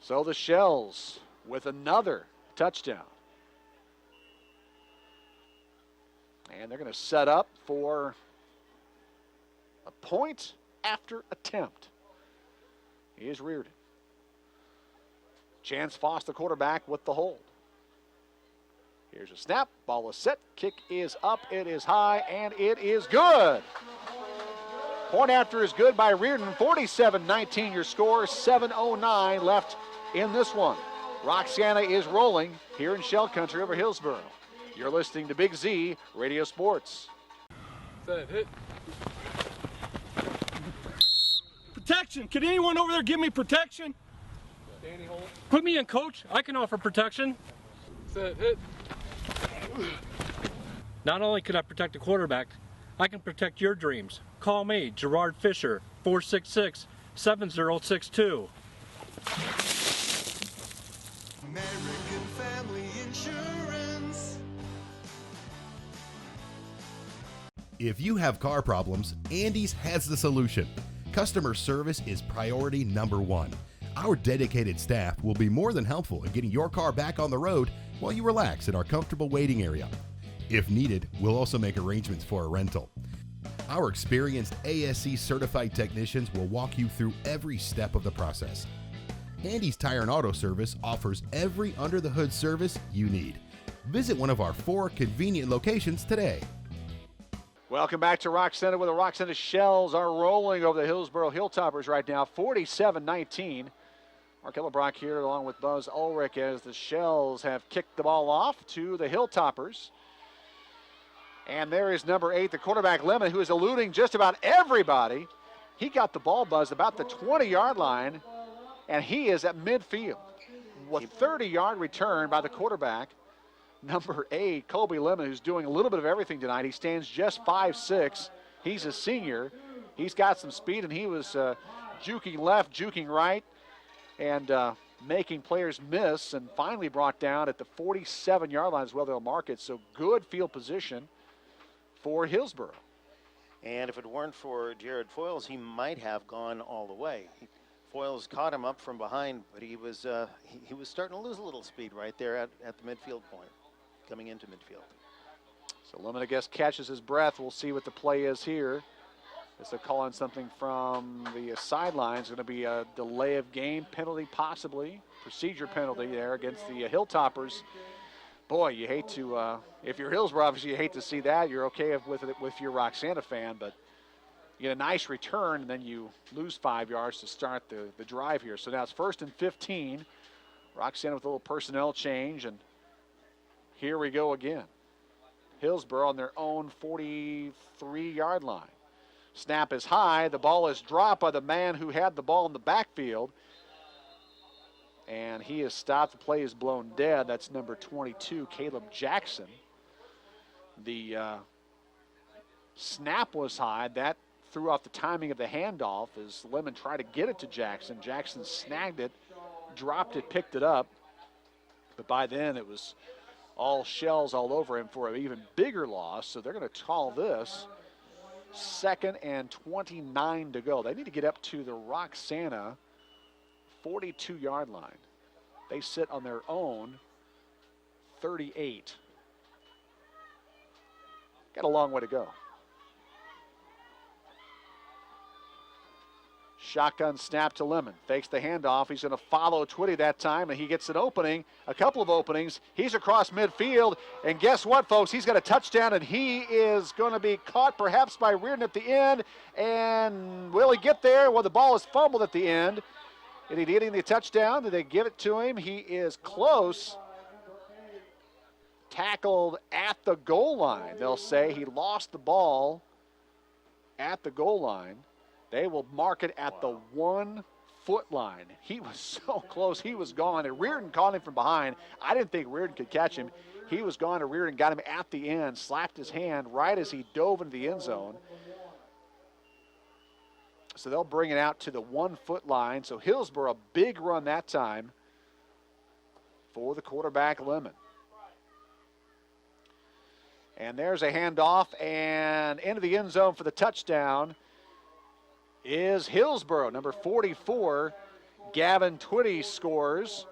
So the Shells with another touchdown. And they're going to set up for a point after attempt. Here's Reardon. Chance Foss, the quarterback, with the hold. Here's a snap. Ball is set. Kick is up. It is high, and it is good. Point after is good by Reardon. 47-19 your score. 7:09 left in this one. Roxana is rolling here in Shell Country over Hillsboro. You're listening to Big Z Radio Sports. Set, hit. Protection. Can anyone over there give me protection? Danny, hold. Put me in, coach. I can offer protection. Set, hit. Not only can I protect the quarterback, I can protect your dreams. Call me, Gerard Fisher, 466-7062. American Family Insurance. If you have car problems, Andy's has the solution. Customer service is priority number 1. Our dedicated staff will be more than helpful in getting your car back on the road while you relax in our comfortable waiting area. If needed, we'll also make arrangements for a rental. Our experienced ASC certified technicians will walk you through every step of the process. Andy's Tire and Auto Service offers every under-the-hood service you need. Visit one of our 4 convenient locations today. Welcome back to Roxana, where the Roxana Shells are rolling over the Hillsboro Hilltoppers right now, 47-19. Mark Hillebrock here along with Buzz Ulrich as the Shells have kicked the ball off to the Hilltoppers. And there is number 8, the quarterback Lemon, who is eluding just about everybody. He got the ball, Buzz, about the 20-yard line, and he is at midfield. A 30-yard return by the quarterback, number 8, Colby Lemon, who's doing a little bit of everything tonight. He stands just 5'6". He's a senior. He's got some speed, and he was juking left, juking right, and making players miss, and finally brought down at the 47-yard line as well. They'll mark it. So good field position for Hillsboro. And if it weren't for Jared Foyles, he might have gone all the way. Foyles caught him up from behind, but he was starting to lose a little speed right there at the midfield point, coming into midfield. So Lemon, I guess, catches his breath. We'll see what the play is here. As they're calling something from the sidelines. Going to be a delay of game penalty, possibly. Procedure penalty there against the Hilltoppers. Boy, you hate to, if you're Hillsboro, obviously you hate to see that. You're okay with it if you're a Roxana fan, but You get a nice return, and then you lose 5 yards to start the drive here. So now it's 1st and 15. Roxana with a little personnel change, and here we go again. Hillsboro on their own 43-yard line. Snap is high. The ball is dropped by the man who had the ball in the backfield. And he is stopped. The play is blown dead. That's number 22, Caleb Jackson. The snap was high. That threw off the timing of the handoff as Lemon tried to get it to Jackson. Jackson snagged it, dropped it, picked it up. But by then it was all Shells all over him for an even bigger loss. So they're going to call this 2nd and 29 to go. They need to get up to the Roxana 42-yard line. They sit on their own 38. Got a long way to go. Shotgun snap to Lemon. Fakes the handoff. He's going to follow Twitty that time, and he gets an opening, a couple of openings. He's across midfield, and guess what, folks? He's got a touchdown, and he is going to be caught perhaps by Reardon at the end. And will he get there? Well, the ball is fumbled at the end. Is he getting the touchdown? Did they give it to him? He is close. Tackled at the goal line. They'll say he lost the ball at the goal line. They will mark it at the 1-foot line. He was so close, he was gone. And Reardon caught him from behind. I didn't think Reardon could catch him. He was gone, and Reardon got him at the end, slapped his hand right as he dove into the end zone. So they'll bring it out to the 1-foot line. So Hillsboro, a big run that time for the quarterback, Lemon. And there's a handoff, and into the end zone for the touchdown is Hillsboro. Number 44, Gavin Twitty scores.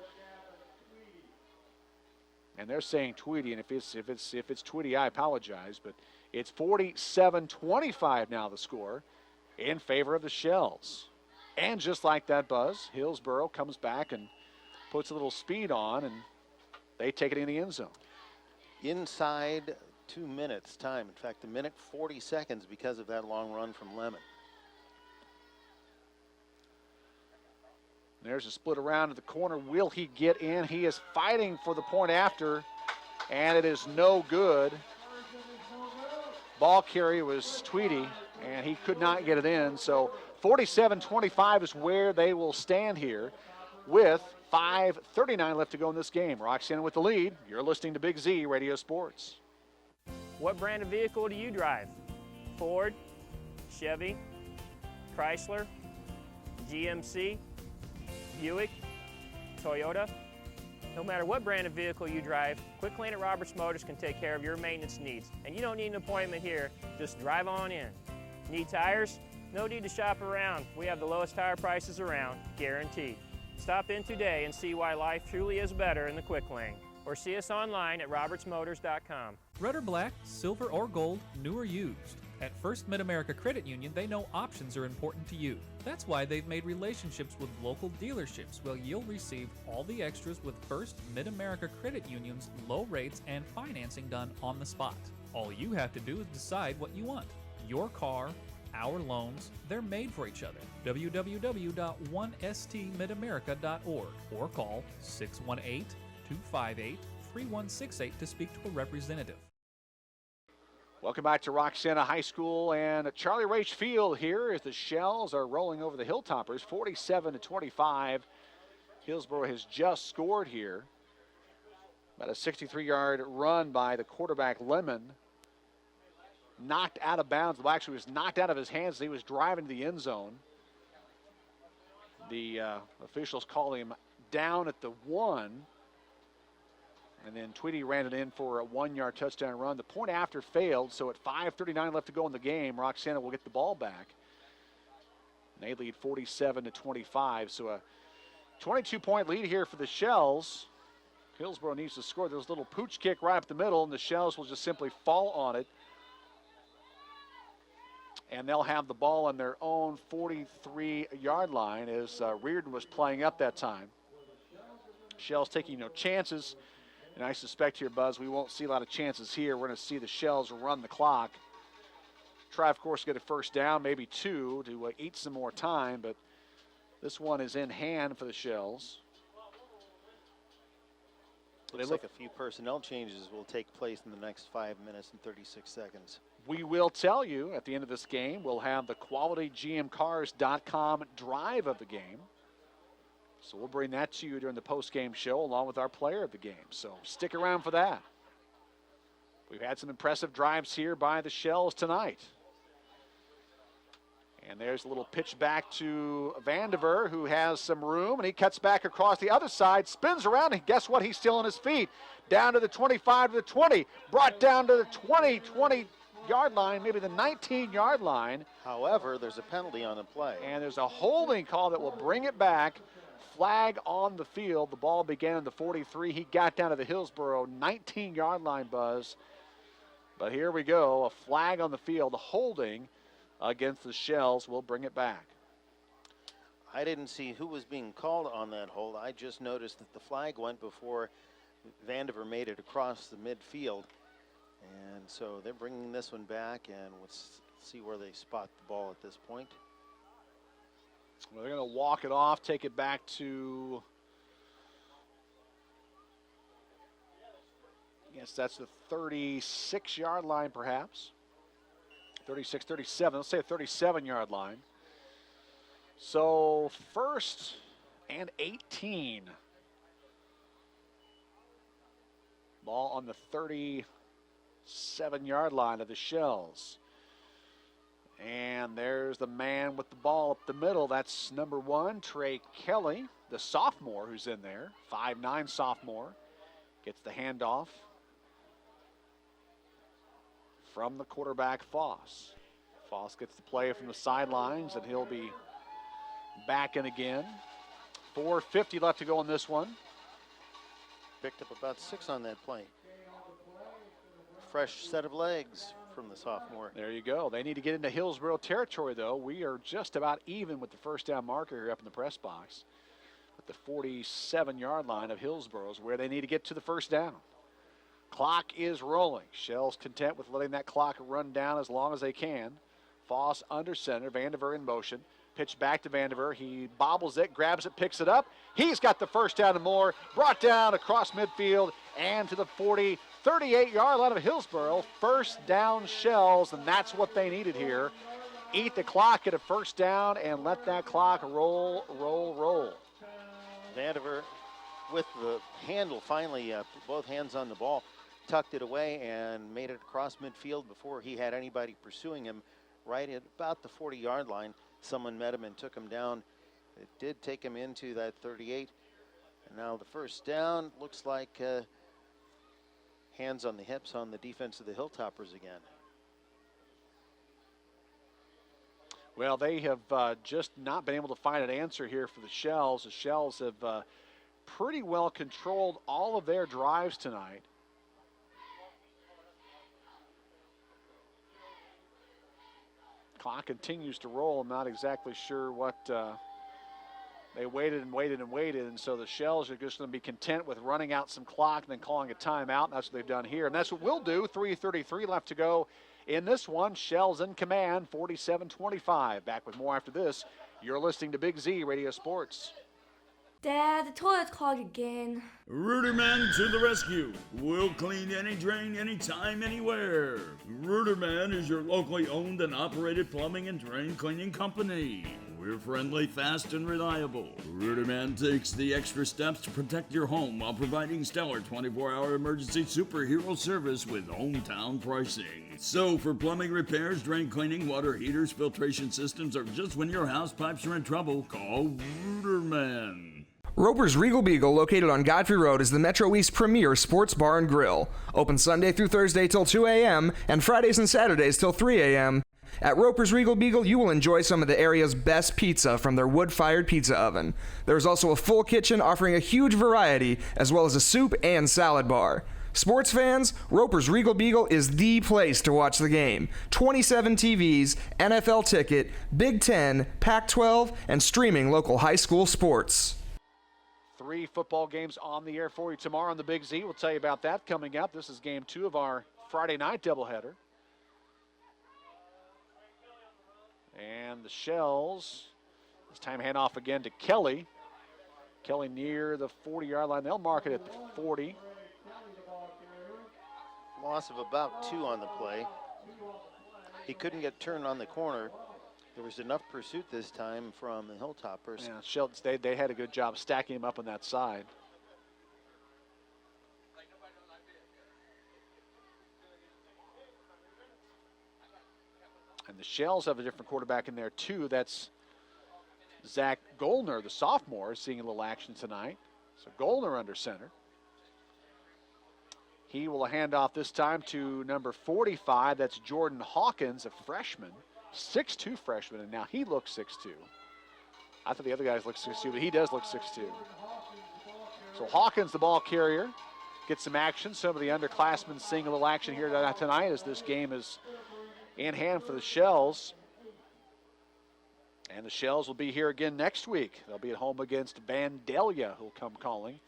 And they're saying Tweedy, and if it's Tweedy, I apologize, but it's 47-25 now the score in favor of the Shells. And just like that, Buzz, Hillsboro comes back and puts a little speed on, and they take it in the end zone. Inside 2 minutes time. In fact, 1 minute 40 seconds because of that long run from Lemon. There's a split around to the corner. Will he get in? He is fighting for the point after, and it is no good. Ball carrier was Tweedy, and he could not get it in. So 47-25 is where they will stand here with 5:39 left to go in this game. Roxana with the lead. You're listening to Big Z Radio Sports. What brand of vehicle do you drive? Ford, Chevy, Chrysler, GMC, Buick, Toyota. No matter what brand of vehicle you drive, Quick Lane at Roberts Motors can take care of your maintenance needs. And you don't need an appointment here, just drive on in. Need tires? No need to shop around. We have the lowest tire prices around, guaranteed. Stop in today and see why life truly is better in the Quick Lane. Or see us online at RiverBender.com. Red or black, silver or gold, new or used. At First Mid-America Credit Union, they know options are important to you. That's why they've made relationships with local dealerships where you'll receive all the extras with First Mid-America Credit Union's low rates and financing done on the spot. All you have to do is decide what you want. Your car, our loans, they're made for each other. www.1stmidamerica.org or call 618-258-3168 to speak to a representative. Welcome back to Roxana High School and Charlie Raich Field here as the Shells are rolling over the Hilltoppers 47-25. Hillsboro has just scored here. About a 63-yard run by the quarterback Lemon. Knocked out of bounds. Well, actually, was knocked out of his hands as he was driving to the end zone. The officials called him down at the 1. And then Tweedy ran it in for a 1-yard touchdown run. The point after failed, so at 5:39 left to go in the game, Roxana will get the ball back. And they lead 47-25, so a 22-point lead here for the Shells. Hillsboro needs to score. There's a little pooch kick right up the middle, and the Shells will just simply fall on it. And they'll have the ball on their own 43-yard line as Reardon was playing up that time. Shells taking no chances. And I suspect here, Buzz, we won't see a lot of chances here. We're going to see the Shells run the clock. try, of course, to get a first down, maybe two, to eat some more time, but this one is in hand for the Shells. Looks like a few personnel changes will take place in the next 5 minutes and 36 seconds. We will tell you at the end of this game. We'll have the QualityGMCars.com drive of the game. So we'll bring that to you during the post-game show along with our player of the game. So stick around for that. We've had some impressive drives here by the Shells tonight. And there's a little pitch back to Vandiver, who has some room, and he cuts back across the other side, spins around, and guess what? He's still on his feet. Down to the 25 to the 20, brought down to the 20-yard line, maybe the 19-yard line. However, there's a penalty on the play. And there's a holding call that will bring it back. Flag on the field. The ball began in the 43. He got down to the Hillsboro 19-yard line, Buzz. But here we go, a flag on the field, holding against the Shells. Will bring it back. I didn't see who was being called on that hold. I just noticed that the flag went before Vandiver made it across the midfield. And so they're bringing this one back, and let's see where they spot the ball at this point. Well, they're going to walk it off, take it back to, yes, that's the 36-yard line perhaps. 36, 37, let's say a 37-yard line. So first and 18. Ball on the 37-yard line of the Shells. And there's the man with the ball up the middle. That's number 1, Trey Kelly, the sophomore who's in there, 5'9" sophomore. Gets the handoff from the quarterback, Foss. Foss gets the play from the sidelines, and he'll be back in again. 4:50 left to go in this one. Picked up about 6 on that play. Fresh set of legs from the sophomore. There you go. They need to get into Hillsboro territory, though. We are just about even with the first down marker here up in the press box. At the 47-yard line of Hillsboro is where they need to get to the first down. Clock is rolling. Shells content with letting that clock run down as long as they can. Foss under center. Vandiver in motion. Pitch back to Vandiver. He bobbles it, grabs it, picks it up. He's got the first down and more. Brought down across midfield and to the 38-yard line of Hillsboro. First down Shells, and that's what they needed here. Eat the clock, get a first down, and let that clock roll, roll, roll. Vandiver with the handle finally, both hands on the ball, tucked it away and made it across midfield before he had anybody pursuing him. Right at about the 40-yard line, someone met him and took him down. It did take him into that 38. And now the first down looks like hands on the hips on the defense of the Hilltoppers again. Well, they have just not been able to find an answer here for the Shells. The Shells have pretty well controlled all of their drives tonight. Clock continues to roll. I'm not exactly sure what they waited and waited and waited, and so the Shells are just going to be content with running out some clock and then calling a timeout, and that's what they've done here. And that's what we'll do. 3:33 left to go in this one. Shells in command, 47-25. Back with more after this. You're listening to Big Z Radio Sports. Dad, the toilet's clogged again. Ruderman to the rescue. We'll clean any drain, anytime, anywhere. Ruderman is your locally owned and operated plumbing and drain cleaning company. We're friendly, fast, and reliable. Ruderman takes the extra steps to protect your home while providing stellar 24-hour emergency superhero service with hometown pricing. So for plumbing repairs, drain cleaning, water heaters, filtration systems, or just when your house pipes are in trouble, call Ruderman. Roper's Regal Beagle, located on Godfrey Road, is the Metro East premier sports bar and grill. Open Sunday through Thursday till 2 a.m. and Fridays and Saturdays till 3 a.m. At Roper's Regal Beagle, you will enjoy some of the area's best pizza from their wood-fired pizza oven. There's also a full kitchen offering a huge variety, as well as a soup and salad bar. Sports fans, Roper's Regal Beagle is the place to watch the game. 27 TVs, NFL ticket, Big Ten, Pac-12, and streaming local high school sports. 3 football games on the air for you tomorrow on the Big Z. We'll tell you about that coming up. This is game 2 of our Friday night doubleheader. And the Shells, this time hand off again to Kelly. Kelly near the 40-yard line. They'll mark it at the 40. Loss of about 2 on the play. He couldn't get turned on the corner. There was enough pursuit this time from the Hilltoppers. Yeah, Shelton, they had a good job stacking him up on that side. And the Shells have a different quarterback in there too. That's Zach Goldner, the sophomore, seeing a little action tonight. So Goldner under center. He will hand off this time to number 45. That's Jordan Hawkins, a freshman, 6'2" freshman, and now he looks 6'2". I thought the other guys looked 6'2", but he does look 6'2". So Hawkins, the ball carrier, gets some action. Some of the underclassmen seeing a little action here tonight as this game is in hand for the Shells. And the Shells will be here again next week. They'll be at home against Vandalia, who'll come calling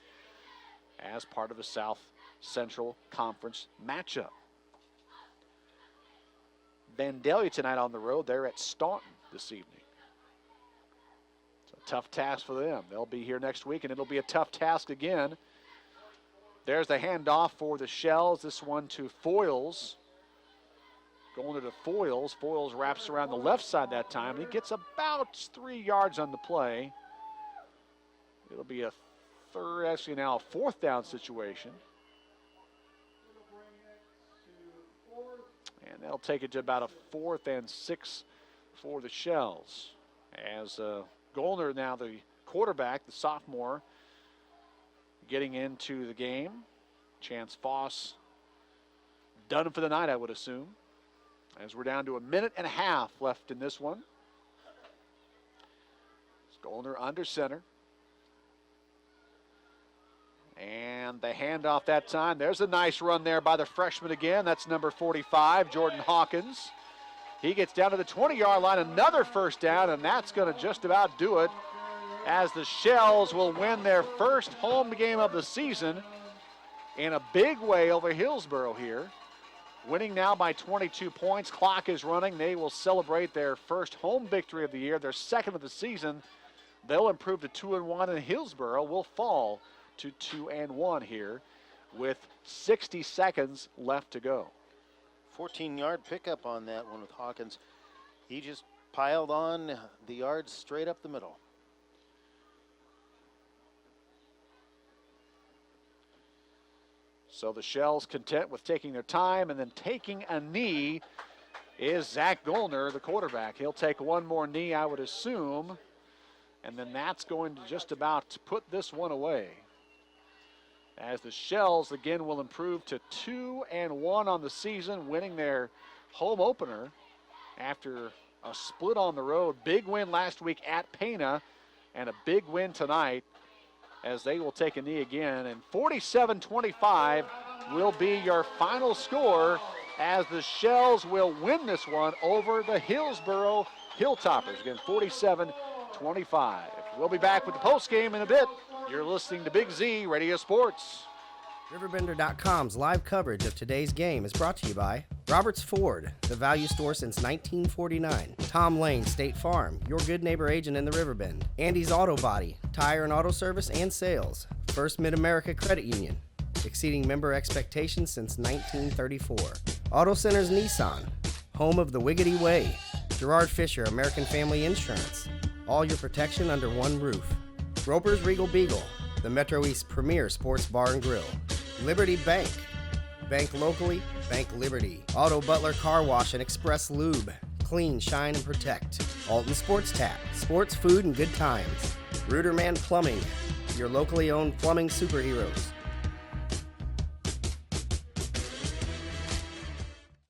as part of the South Central Conference matchup. Vandalia tonight on the road. They're at Staunton this evening. It's a tough task for them. They'll be here next week, and it'll be a tough task again. There's the handoff for the Shells. This one to Foyles. Going to Foyles. Foyles wraps around the left side that time. He gets about 3 yards on the play. It'll be a third, actually now a fourth down situation. And that'll take it to about a 4th and 6 for the Shells. As Goldner now the quarterback, the sophomore, getting into the game. Chance Foss done for the night, I would assume. As we're down to a minute and a half left in this one. Goldner under center. And the handoff that time. There's a nice run there by the freshman again. That's number 45, Jordan Hawkins. He gets down to the 20-yard line, another first down, and that's going to just about do it as the Shells will win their first home game of the season in a big way over Hillsboro here. Winning now by 22 points. Clock is running. They will celebrate their first home victory of the year, their second of the season. They'll improve to 2-1, and Hillsboro will fall to 2-1 here with 60 seconds left to go. 14-yard pickup on that one with Hawkins. He just piled on the yards straight up the middle. So the Shells content with taking their time, and then taking a knee is Zach Goldner, the quarterback. He'll take one more knee, I would assume, and then that's going to just about put this one away. As the Shells again will improve to 2-1 on the season, winning their home opener after a split on the road. Big win last week at Pana, and a big win tonight as they will take a knee again. And 47-25 will be your final score as the Shells will win this one over the Hillsboro Hilltoppers. Again, 47-25. We'll be back with the postgame in a bit. You're listening to Big Z Radio Sports. RiverBender.com's live coverage of today's game is brought to you by Roberts Ford, the value store since 1949. Tom Lane State Farm, your good neighbor agent in the Riverbend. Andy's Auto Body, tire and auto service and sales. First Mid-America Credit Union, exceeding member expectations since 1934. Auto Centers Nissan, home of the Wiggity Way. Gerard Fisher, American Family Insurance, all your protection under one roof. Roper's Regal Beagle, the Metro East premier sports bar and grill. Liberty Bank. Bank locally, bank Liberty. Auto Butler Car Wash and Express Lube. Clean, shine, and protect. Alton Sports Tap. Sports, food, and good times. Ruderman Plumbing. Your locally owned plumbing superheroes.